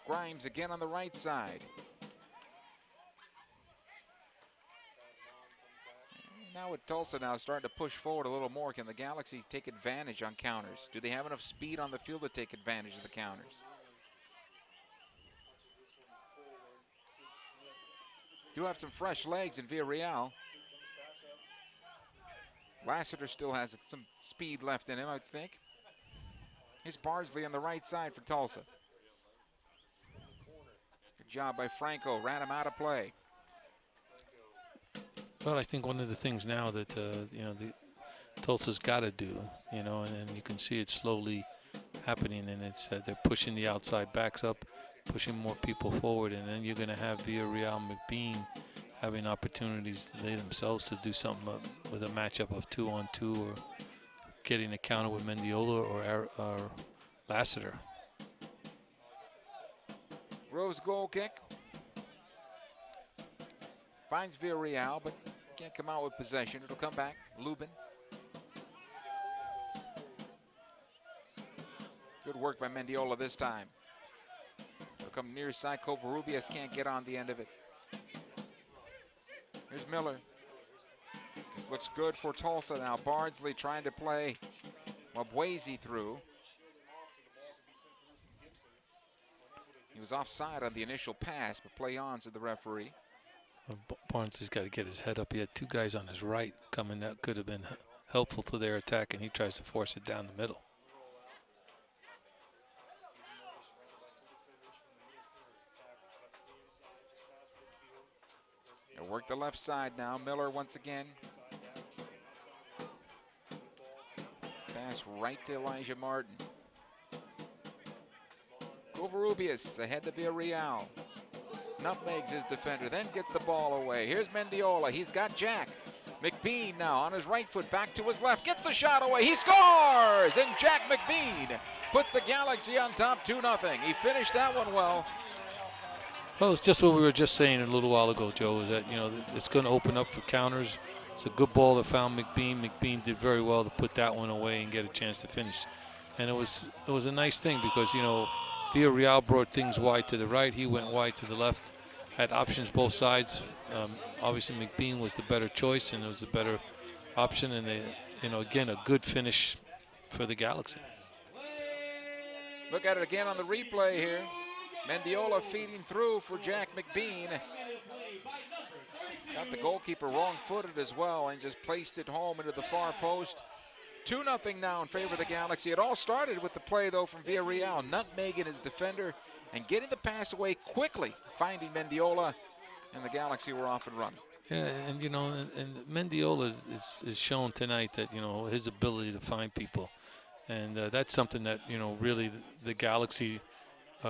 Grimes again on the right side. Now with Tulsa now starting to push forward a little more, can the Galaxy take advantage on counters? Do they have enough speed on the field to take advantage of the counters? Do have some fresh legs in Villarreal. Lassiter still has some speed left in him, I think. Here's Bardsley on the right side for Tulsa. Good job by Franco, ran him out of play. Well, I think one of the things now that you know, the Tulsa's got to do, you know, and you can see it slowly happening, and it's they're pushing the outside backs up, pushing more people forward, and then you're going to have Villarreal McBean having opportunities they themselves to do something with a matchup of 2-on-2 or getting a counter with Mendiola or Lassiter. Rose goal kick. Finds Villarreal, but can't come out with possession. It'll come back. Lubin. Good work by Mendiola this time. It'll come near side. Covarrubias can't get on the end of it. Here's Miller. This looks good for Tulsa now. Bardsley trying to play Mabwezi through. He was offside on the initial pass, but play on, said the referee. Barnes has got to get his head up. He had two guys on his right coming that could have been helpful to their attack, and he tries to force it down the middle. They'll work the left side now. Miller once again. Pass right to Elijah Martin. Covarrubias ahead to Villarreal. Nutmegs his defender, then gets the ball away. Here's Mendiola. He's got Jack. McBean now on his right foot, back to his left. Gets the shot away. He scores! And Jack McBean puts the Galaxy on top 2-0. He finished that one well. Well, it's just what we were just saying a little while ago, Joe, is that, you know, it's going to open up for counters. It's a good ball that found McBean. McBean did very well to put that one away and get a chance to finish. And it was a nice thing because, you know, Villarreal brought things wide to the right. He went wide to the left. Had options both sides. Obviously, McBean was the better choice, and it was the better option. And, you know, again, a good finish for the Galaxy. Look at it again on the replay here. Mendiola feeding through for Jack McBean. Got the goalkeeper wrong-footed as well and just placed it home into the far post. 2-0 now in favor of the Galaxy. It all started with the play, though, from Villarreal. Nutmegging his defender and getting the pass away quickly, finding Mendiola, and the Galaxy were off and running. Yeah, and, you know, and Mendiola is shown tonight that, you know, his ability to find people. And that's something that, you know, really the Galaxy you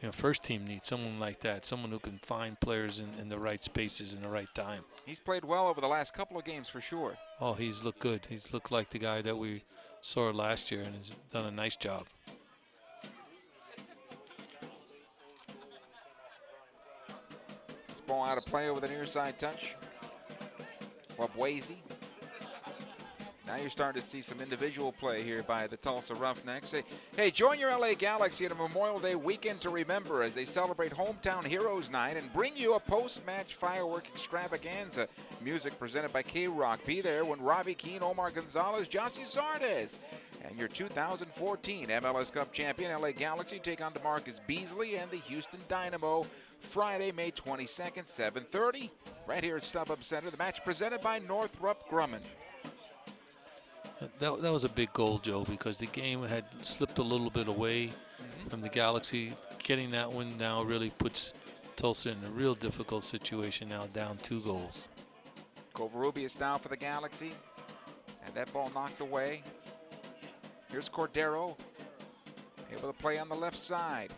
know, first team needs, someone like that, someone who can find players in the right spaces in the right time. He's played well over the last couple of games for sure. Oh, he's looked good. He's looked like the guy that we saw last year, and has done a nice job. This ball out of play over the near side touch. Wabwezi. Now you're starting to see some individual play here by the Tulsa Roughnecks. Hey, join your LA Galaxy at a Memorial Day weekend to remember as they celebrate Hometown Heroes Night and bring you a post-match firework extravaganza. Music presented by K-Rock. Be there when Robbie Keane, Omar Gonzalez, Jossie Sardes, and your 2014 MLS Cup champion LA Galaxy take on DeMarcus Beasley and the Houston Dynamo Friday, May 22nd, 7:30, right here at StubHub Center. The match presented by Northrop Grumman. That was a big goal, Joe, because the game had slipped a little bit away from the Galaxy. Getting that one now really puts Tulsa in a real difficult situation now, down 2 goals. Covarrubias now for the Galaxy. And that ball knocked away. Here's Cordero, able to play on the left side.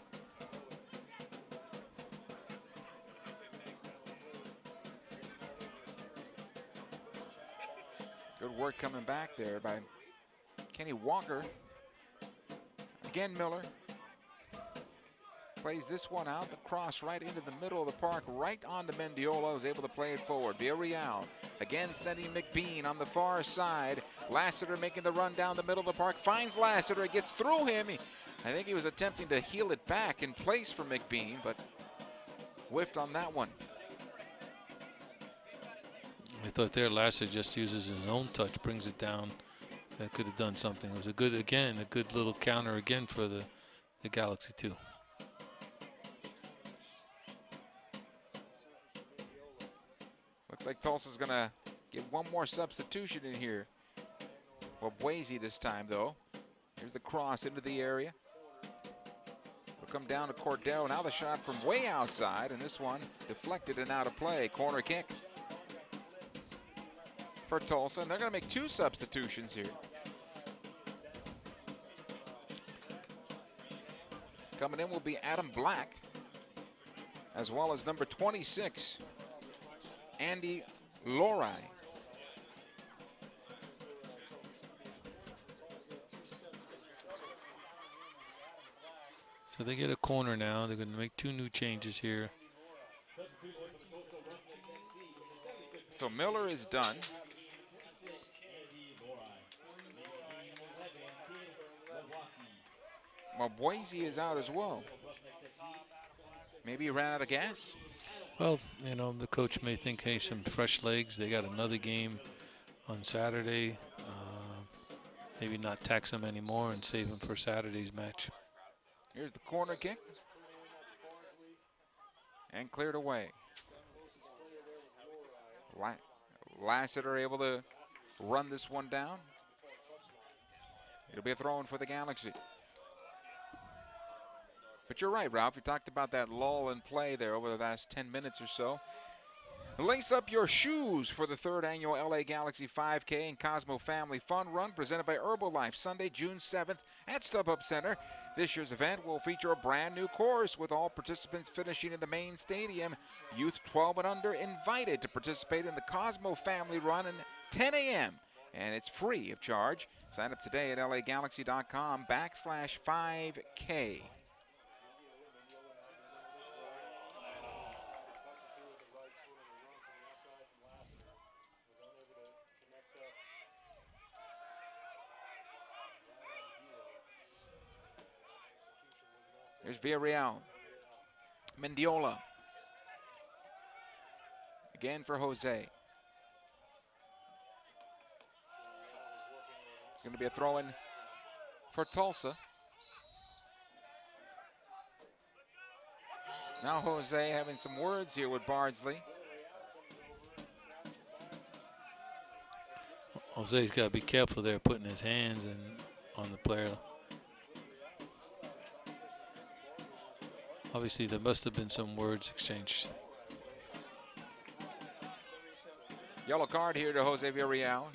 Good work coming back there by Kenny Walker. Again, Miller. Plays this one out, the cross right into the middle of the park, right onto Mendiola, who's able to play it forward. Villarreal again sending McBean on the far side. Lassiter making the run down the middle of the park, finds Lassiter, gets through him. I think he was attempting to heel it back in place for McBean, but whiffed on that one. I thought there Lassiter just uses his own touch, brings it down. That could have done something. It was a good little counter again for the Galaxy too. Looks like Tulsa's going to get one more substitution in here. Well, Boise this time, though. Here's the cross into the area. Will come down to Cordell. Now the shot from way outside, and this one deflected and out of play. Corner kick for Tulsa, and they're going to make two substitutions here. Coming in will be Adam Black, as well as number 26, Andy Lorai. So they get a corner now. They're going to make two new changes here. So Miller is done. Well, Boise is out as well. Maybe he ran out of gas? Well, you know, the coach may think, hey, some fresh legs. They got another game on Saturday. Maybe not tax them anymore and save them for Saturday's match. Here's the corner kick. And cleared away. Lassiter able to run this one down. It'll be a throw-in for the Galaxy. But you're right, Ralph. You talked about that lull in play there over the last 10 minutes or so. Lace up your shoes for the third annual LA Galaxy 5K and Cosmo Family Fun Run presented by Herbalife, Sunday, June 7th at StubHub Center. This year's event will feature a brand new course with all participants finishing in the main stadium. Youth 12 and under invited to participate in the Cosmo Family Run at 10 a.m. And it's free of charge. Sign up today at lagalaxy.com/5K. Here's Villarreal. Mendiola. Again for Jose. It's going to be a throw-in for Tulsa. Now Jose having some words here with Bardsley. Jose's got to be careful there, putting his hands on the player. Obviously, there must have been some words exchanged. Yellow card here to Jose Villarreal.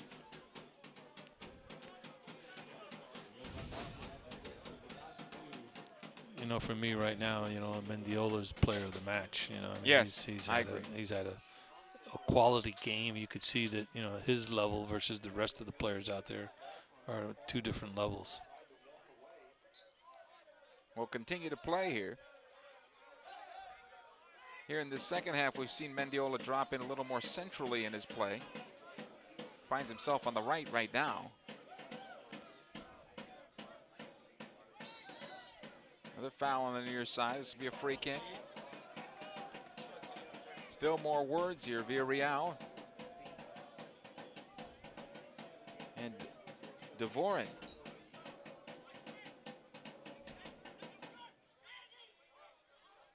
You know, for me right now, you know, Mendiola's player of the match. You know, I mean, yes, I agree. He's had a quality game. You could see that, you know, his level versus the rest of the players out there are two different levels. We'll continue to play here. Here in the second half, we've seen Mendiola drop in a little more centrally in his play. Finds himself on the right now. Another foul on the near side. This will be a free kick. Still more words here. Villarreal and Dvorin.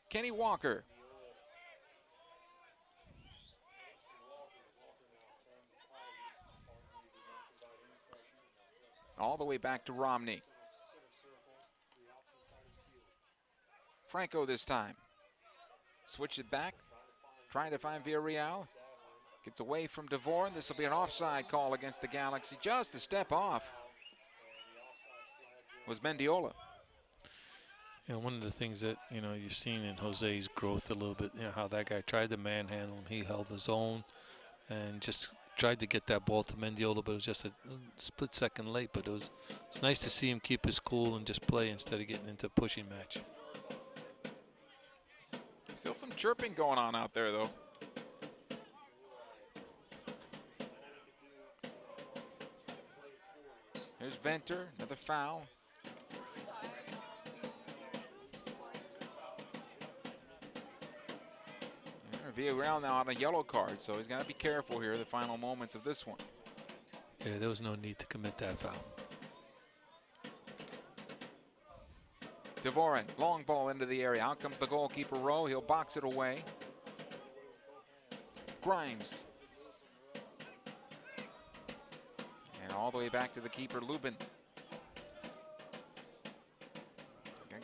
Kenny Walker. All the way back to Romney. Franco this time. Switch it back. Trying to find Villarreal. Gets away from Dvorin. This will be an offside call against the Galaxy. Just a step off was Mendiola. You know, one of the things that, you know, you've seen in Jose's growth a little bit, you know, how that guy tried to manhandle him. He held his own and just tried to get that ball to Mendiola, but it was just a split second late. But it's nice to see him keep his cool and just play instead of getting into a pushing match. Still some chirping going on out there, though. Here's Venter, another foul. Villarreal now on a yellow card, so he's got to be careful here the final moments of this one. Yeah, there was no need to commit that foul. Devoren, long ball into the area. Out comes the goalkeeper, Rowe. He'll box it away. Grimes. And all the way back to the keeper, Lubin.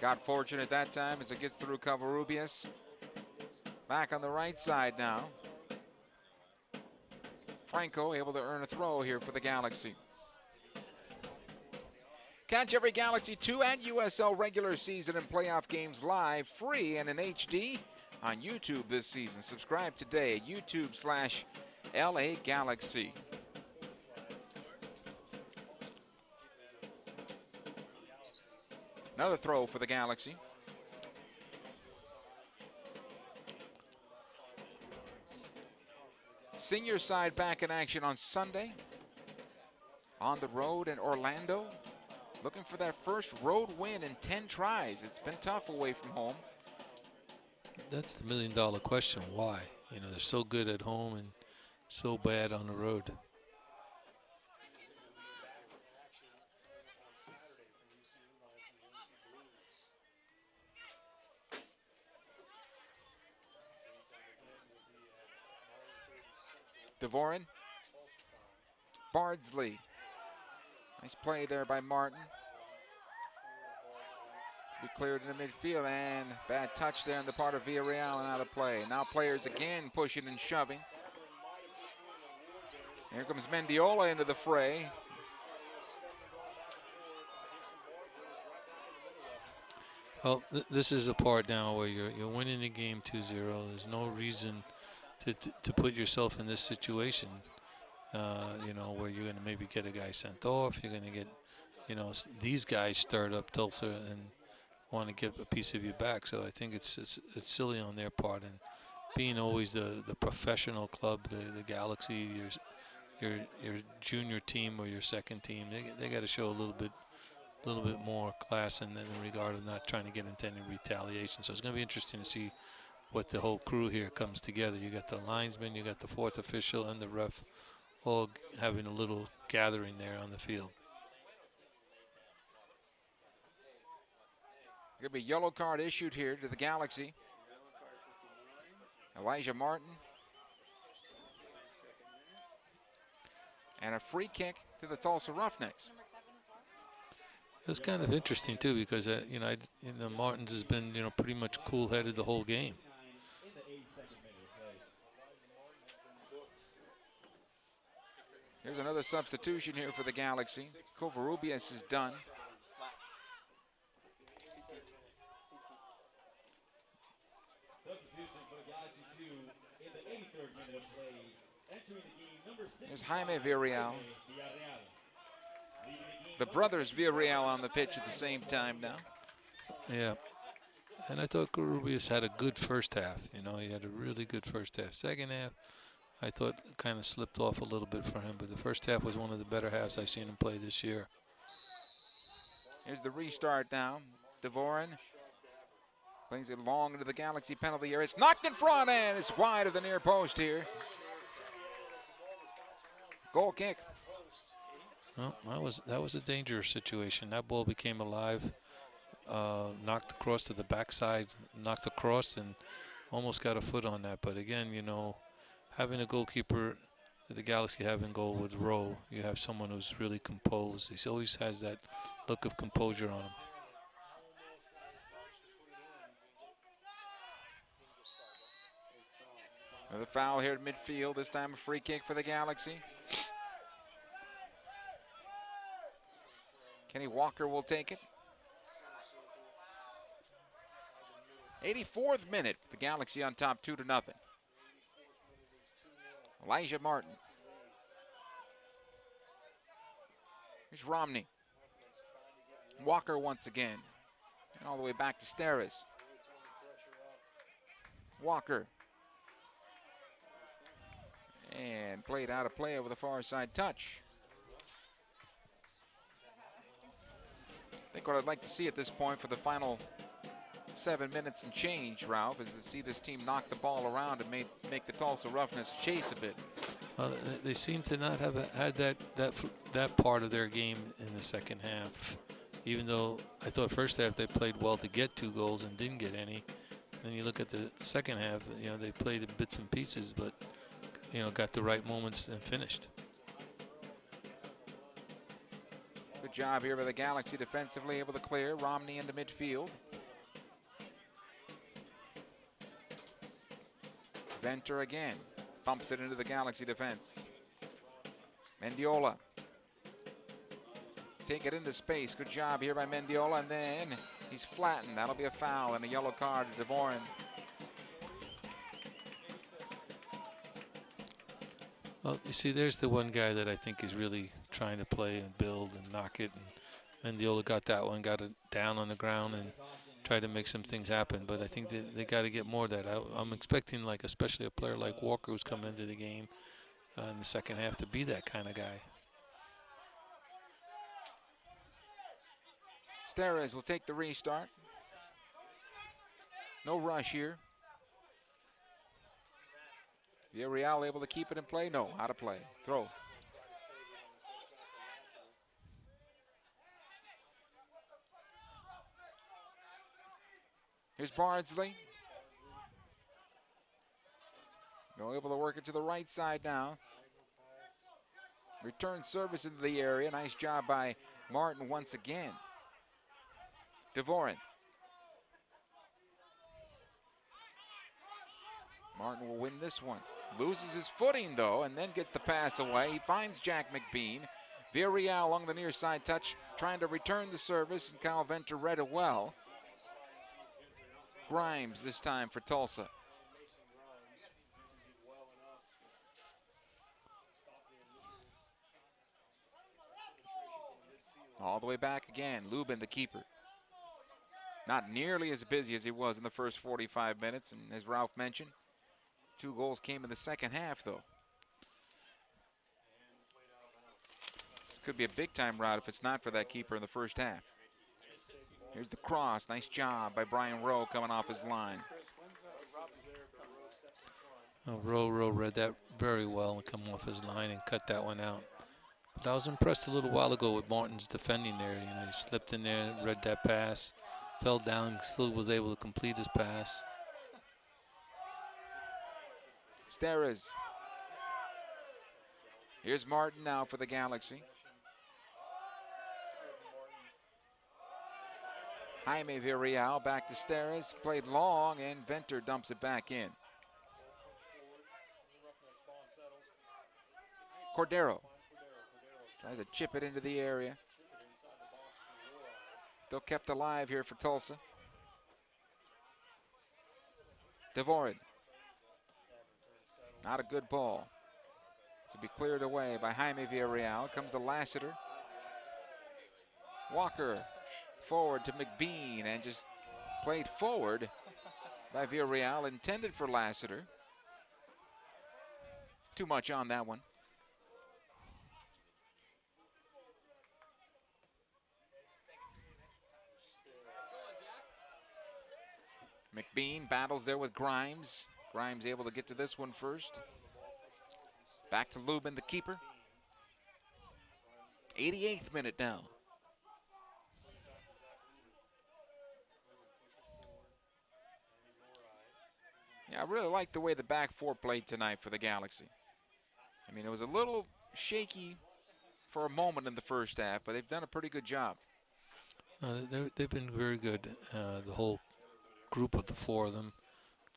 Got fortunate that time as it gets through Covarrubias. Back on the right side now. Franco able to earn a throw here for the Galaxy. Catch every Galaxy 2 and USL regular season and playoff games live, free and in HD on YouTube this season. Subscribe today at YouTube/LA Galaxy. Another throw for the Galaxy. Senior side back in action on Sunday. On the road in Orlando. Looking for that first road win in 10 tries. It's been tough away from home. That's the million-dollar question. Why? You know, they're so good at home and so bad on the road. Devoren. Bardsley. Nice play there by Martin. To be cleared in the midfield, and bad touch there on the part of Villarreal and out of play. Now players again pushing and shoving. Here comes Mendiola into the fray. Well, this is a part now where you're winning the game 2-0. There's no reason to put yourself in this situation. You know, where you're going to maybe get a guy sent off. You're going to get, you know, these guys stirred up Tulsa and want to get a piece of you back. So I think it's silly on their part. And being always the professional club, the Galaxy, your junior team or your second team, they got to show a little bit more class in regard of not trying to get into any retaliation. So it's going to be interesting to see what the whole crew here comes together. You got the linesman, you got the fourth official, and the ref all having a little gathering there on the field. There's going to be a yellow card issued here to the Galaxy. Elijah Martin. And a free kick to the Tulsa Roughnecks. It was kind of interesting too because you know, Martins has been, you know, pretty much cool-headed the whole game. Here's another substitution here for the Galaxy. Covarrubias is done. There's Jaime Villarreal. The brothers Villarreal on the pitch at the same time now. Yeah. And I thought Covarrubias had a good first half. You know, he had a really good first half. Second half, I thought kind of slipped off a little bit for him, but the first half was one of the better halves I've seen him play this year. Here's the restart now. Devoren plays it long into the Galaxy penalty area. It's knocked in front and it's wide of the near post here. Goal kick. Well, that was a dangerous situation. That ball became alive, knocked across to the backside, knocked across, and almost got a foot on that. But again, you know, having a goalkeeper, the Galaxy having goal with Rowe, you have someone who's really composed. He always has that look of composure on him. Another foul here at midfield. This time a free kick for the Galaxy. Kenny Walker will take it. 84th minute. The Galaxy on top 2-0. Elijah Martin. Here's Romney. Walker once again. And all the way back to Steris. Walker. And played out of play over the far side touch. I think what I'd like to see at this point for the final 7 minutes and change, Ralph, is to see this team knock the ball around and make the Tulsa Roughnecks chase a bit. They seem to not have had that part of their game in the second half. Even though I thought first half they played well to get 2 goals and didn't get any. Then you look at the second half, they played in bits and pieces, but got the right moments and finished. Good job here by the Galaxy defensively, able to clear. Romney into midfield. Venter again, thumps it into the Galaxy defense. Mendiola. Take it into space. Good job here by Mendiola, and then he's flattened. That'll be a foul and a yellow card to Dvorin. Well, you see, there's the one guy that I think is really trying to play and build and knock it. And Mendiola got that one, got it down on the ground and tried to make some things happen. But I think they got to get more of that. I'm expecting, especially a player like Walker who's coming into the game in the second half to be that kind of guy. Steres will take the restart. No rush here. Villarreal able to keep it in play? No, out of play. Throw. Here's Bardsley. No, able to work it to the right side now. Return service into the area. Nice job by Martin once again. Dvorin. Martin will win this one. Loses his footing, though, and then gets the pass away. He finds Jack McBean. Villarreal along the near side touch, trying to return the service, and Kyle Venter read it well. Grimes this time for Tulsa. All the way back again. Lubin, the keeper. Not nearly as busy as he was in the first 45 minutes, and as Ralph mentioned, 2 goals came in the second half, though. This could be a big-time rout if it's not for that keeper in the first half. Here's the cross. Nice job by Brian Rowe coming off his line. Rowe read that very well and come off his line and cut that one out. But I was impressed a little while ago with Martin's defending there. He slipped in there, read that pass, fell down, still was able to complete his pass. Steres. Here's Martin now for the Galaxy. Jaime Villarreal back to Steres. Played long, and Venter dumps it back in. Cordero tries to chip it into the area. Still kept alive here for Tulsa. Dvorin. Not a good ball. To be cleared away by Jaime Villarreal. Comes the Lassiter. Walker forward to McBean and just played forward by Villarreal. Intended for Lassiter. Too much on that one. McBean battles there with Grimes. Grimes able to get to this one first. Back to Lubin, the keeper. 88th minute now. Yeah, I really like the way the back four played tonight for the Galaxy. I mean, it was a little shaky for a moment in the first half, but they've done a pretty good job. They've been very good. The whole group of the 4 of them.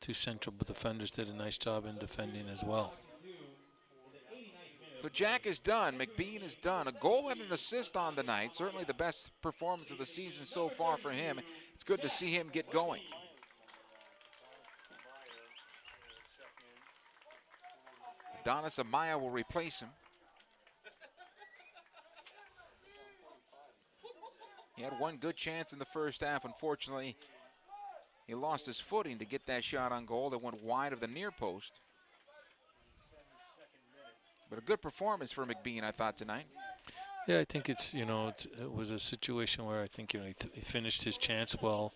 2 central defenders did a nice job in defending as well. So Jack is done. McBean is done. A goal and an assist on the night. Certainly the best performance of the season so far for him. It's good to see him get going. Donis Amaya will replace him. He had one good chance in the first half. Unfortunately, He lost his footing to get that shot on goal that went wide of the near post. But a good performance for McBean, I thought, tonight. Yeah, I think it's, you know, it was a situation where I think, you know, he finished his chance well,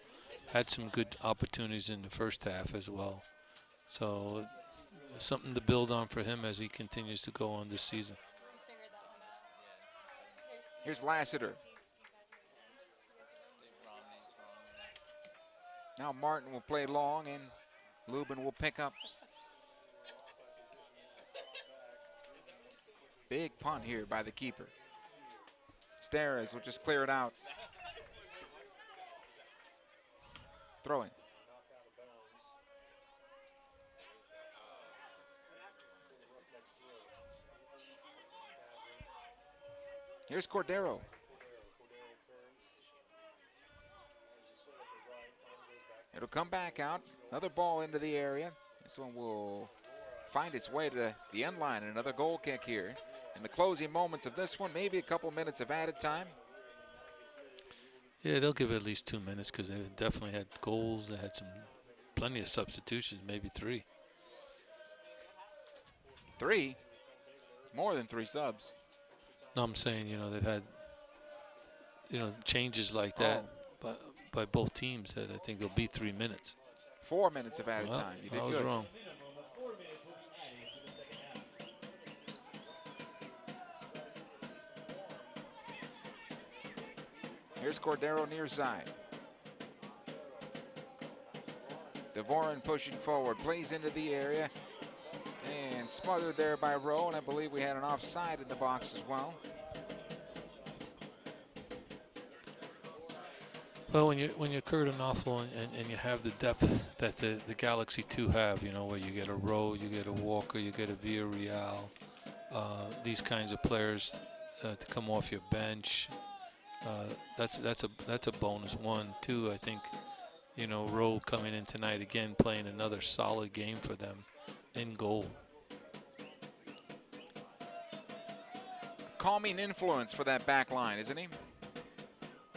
had some good opportunities in the first half as well. So something to build on for him as he continues to go on this season. Here's Lassiter. Now Martin will play long, and Lubin will pick up. Big punt here by the keeper. Steres will just clear it out. Throwing. Here's Cordero. It'll come back out. Another ball into the area. This one will find its way to the end line. Another goal kick here. In the closing moments of this one, maybe a couple minutes of added time. Yeah, they'll give it at least 2 minutes because they definitely had goals. They had plenty of substitutions, maybe 3. 3? More than 3 subs. No, I'm saying, you know, they've had, you know, changes like that by both teams that I think it'll be 3 minutes. 4 minutes of added time. You did I was good. wrong. Here's Cordero near side. Devoren pushing forward, plays into the area, and smothered there by Rowe, and I believe we had an offside in the box as well. Well, when you're Kurt Anoffel and you have the depth that the Galaxy 2 have, you know, where you get a Rowe, you get a Walker, you get a Villarreal, these kinds of players to come off your bench, that's a bonus. 1, 2, I think, you know, Rowe coming in tonight again, playing another solid game for them in goal. Calming influence for that back line, isn't he?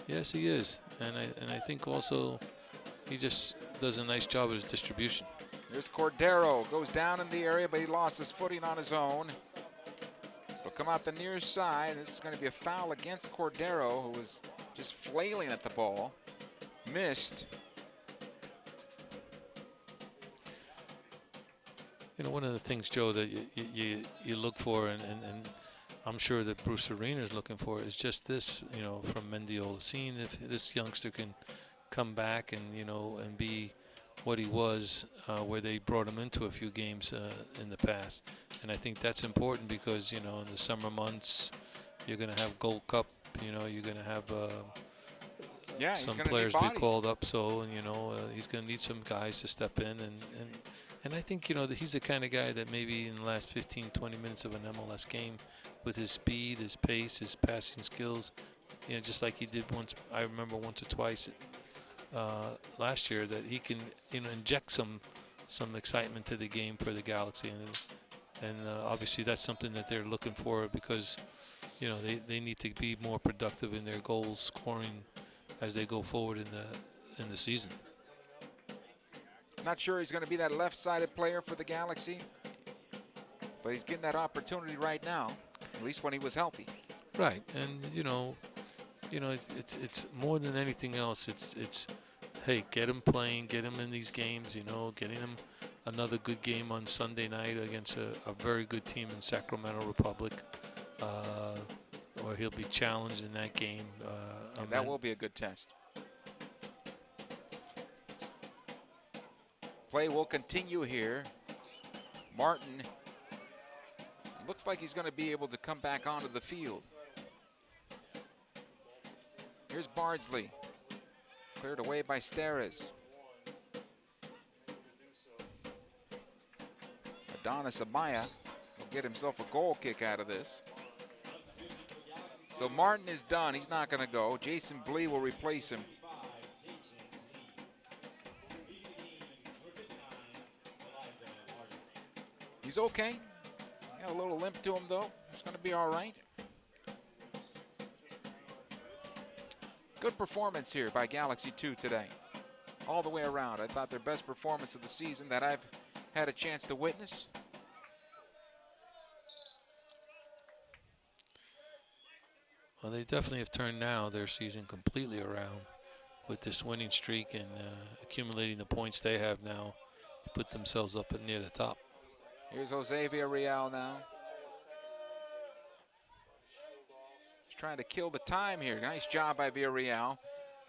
Yes, he is, and I think also he just does a nice job of his distribution. There's Cordero, goes down in the area, but he lost his footing on his own. He'll come out the near side. This is going to be a foul against Cordero, who was just flailing at the ball. Missed. You know, one of the things, Joe, that you look for, and I'm sure that Bruce Arena is looking for, is just this, you know, from Mendiola, seeing if this youngster can come back and, you know, and be what he was, where they brought him into a few games in the past. And I think that's important because, you know, in the summer months, you're going to have Gold Cup, you know, you're going to have some players be called up. So, and, you know, he's going to need some guys to step in. And I think, you know, that he's the kind of guy that maybe in the last 15, 20 minutes of an MLS game, with his speed, his pace, his passing skills, you know, just like he did once, I remember once or twice last year, that he can, you know, inject some excitement to the game for the Galaxy. And obviously that's something that they're looking for because, you know, they need to be more productive in their goal scoring as they go forward in the season. Not sure he's going to be that left-sided player for the Galaxy, but he's getting that opportunity right now, at least when he was healthy. Right, and you know, it's more than anything else. It's hey, get him playing, get him in these games. You know, getting him another good game on Sunday night against a very good team in Sacramento Republic, or he'll be challenged in that game. And that will be a good test. Play will continue here. Martin looks like he's going to be able to come back onto the field. Here's Bardsley. Cleared away by Steres. Adonis Amaya will get himself a goal kick out of this. So Martin is done. He's not going to go. Jason Blee will replace him. He's okay. Got a little limp to him, though. It's going to be all right. Good performance here by Galaxy 2 today. all the way around. I thought their best performance of the season that I've had a chance to witness. Well, they definitely have turned now their season completely around with this winning streak and accumulating the points they have now to put themselves up and near the top. Here's Jose Villarreal now. He's trying to kill the time here. Nice job by Villarreal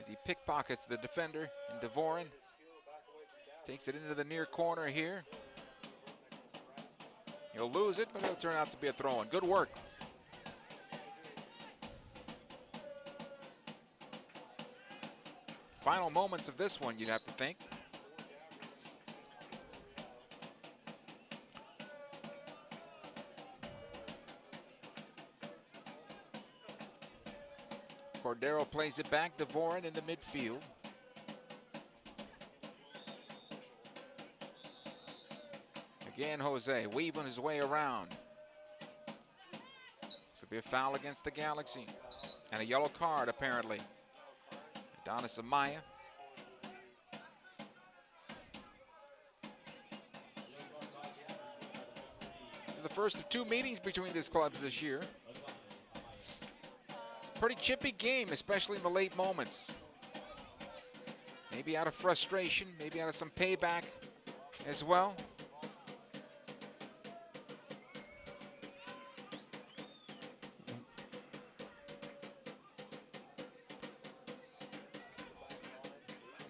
as he pickpockets the defender in Devoren. Takes it into the near corner here. He'll lose it, but it'll turn out to be a throw-in. Good work. Final moments of this one, you'd have to think. Cordero plays it back, Devoren in the midfield. Again, Jose weaving his way around. This will be a foul against the Galaxy. And a yellow card, apparently. Adonis Amaya. This is the first of 2 meetings between these clubs this year. Pretty chippy game, especially in the late moments. Maybe out of frustration, maybe out of some payback as well.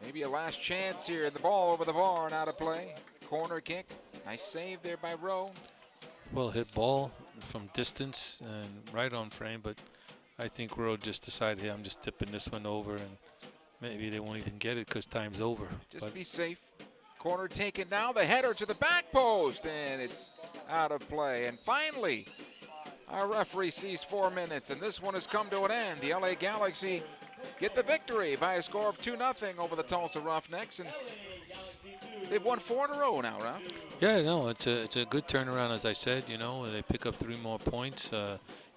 Maybe a last chance here. The ball over the bar and out of play. Corner kick. Nice save there by Rowe. Well hit ball from distance and right on frame, but I think Rowe just decided, hey, I'm just tipping this one over, and maybe they won't even get it because time's over. Just be safe. Corner taken now. The header to the back post, and it's out of play. And finally, our referee sees 4 minutes, and this one has come to an end. The LA Galaxy get the victory by a score of 2-0 over the Tulsa Roughnecks, and they've won 4 in a row now, right? Yeah, no, it's a good turnaround, as I said. You know, they pick up 3 more points,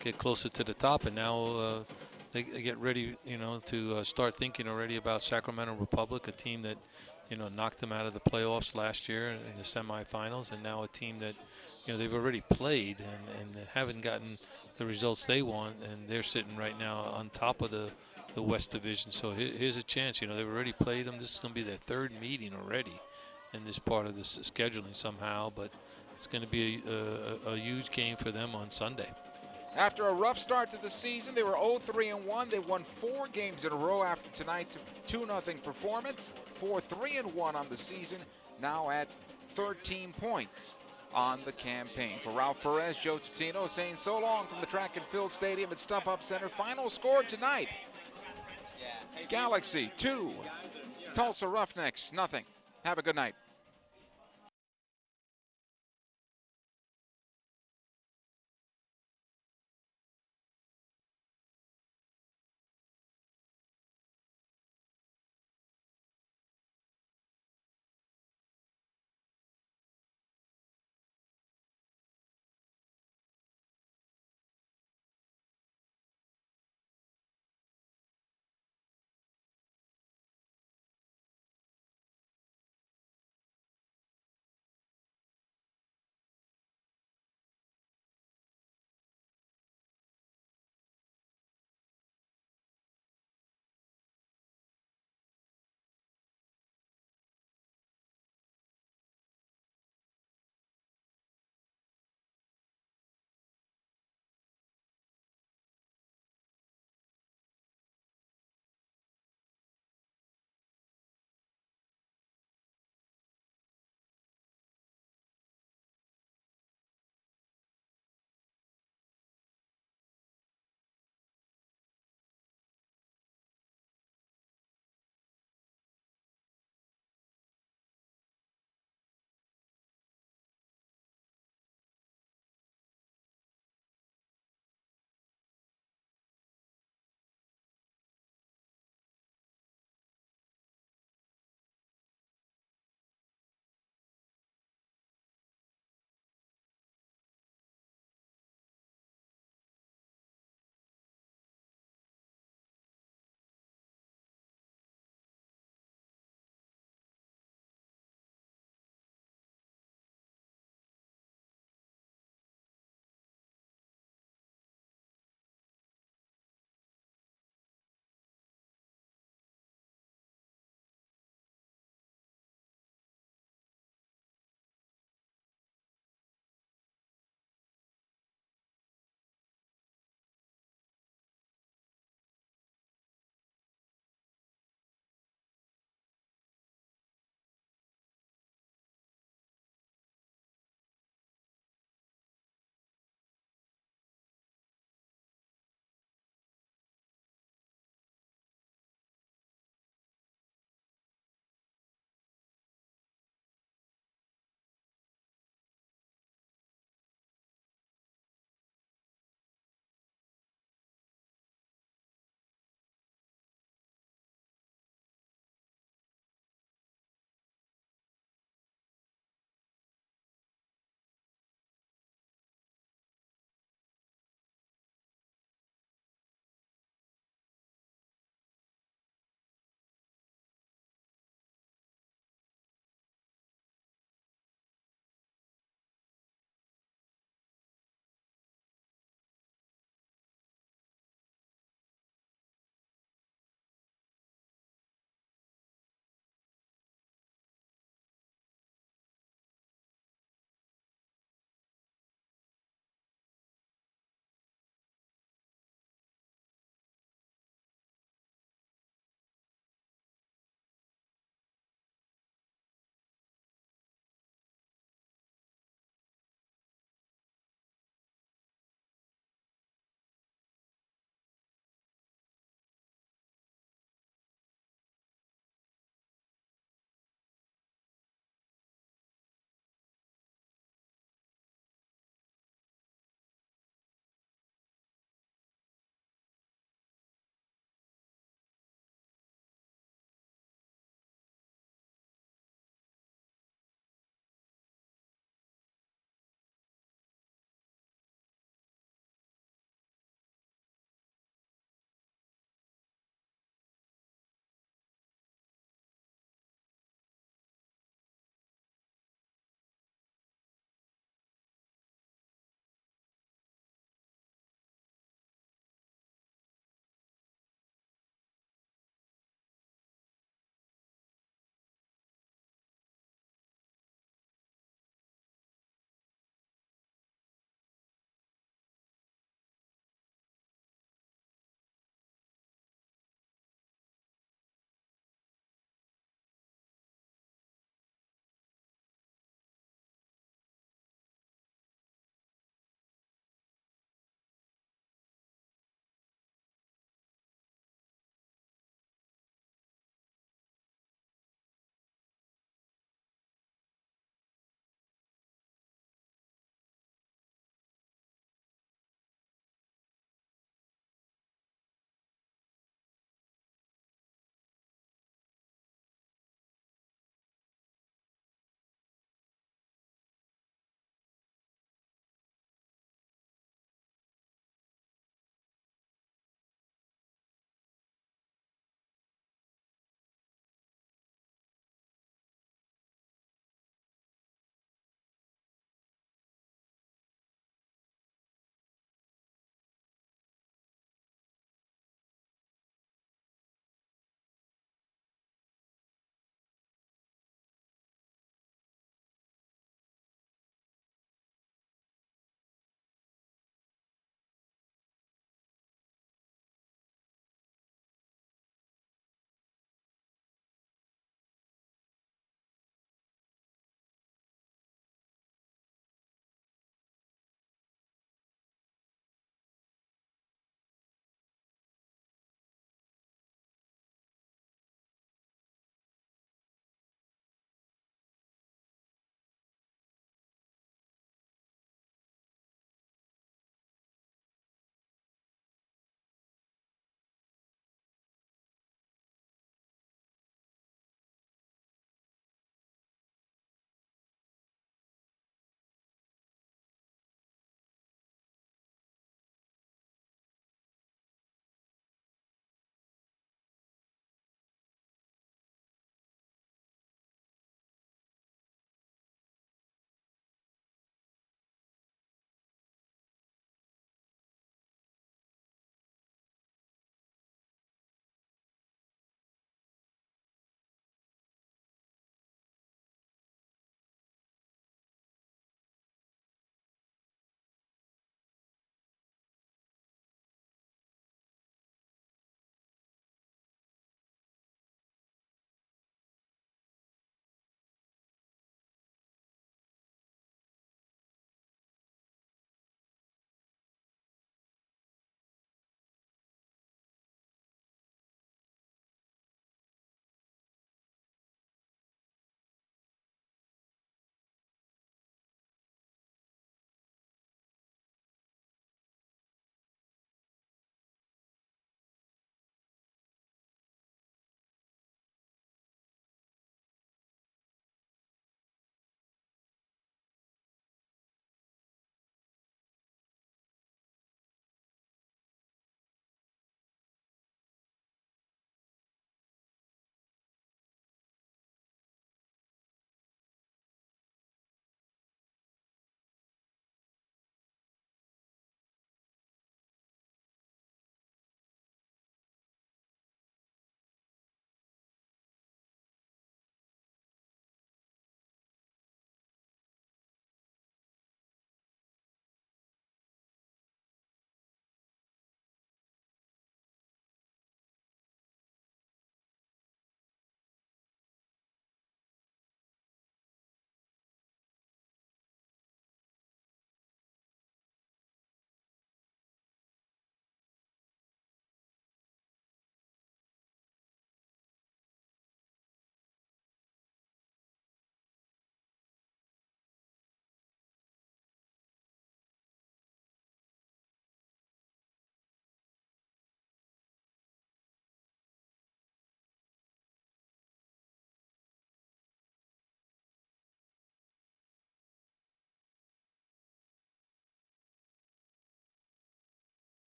get closer to the top, and now they get ready, you know, to start thinking already about Sacramento Republic, a team that, you know, knocked them out of the playoffs last year in the semifinals, and now a team that, you know, they've already played and haven't gotten the results they want, and they're sitting right now on top of the West Division. So here's a chance. You know, they've already played them. This is going to be their 3rd meeting already in this part of this scheduling somehow, but it's going to be a huge game for them on Sunday. After a rough start to the season, they were 0-3-1. They won 4 games in a row after tonight's 2-0 performance. 4-3-1 on the season, now at 13 points on the campaign. For Ralph Perez, Joe Tutino saying so long from the Track and Field Stadium at Stump Up Center. Final score tonight: Galaxy 2, Tulsa Roughnecks 0. Have a good night.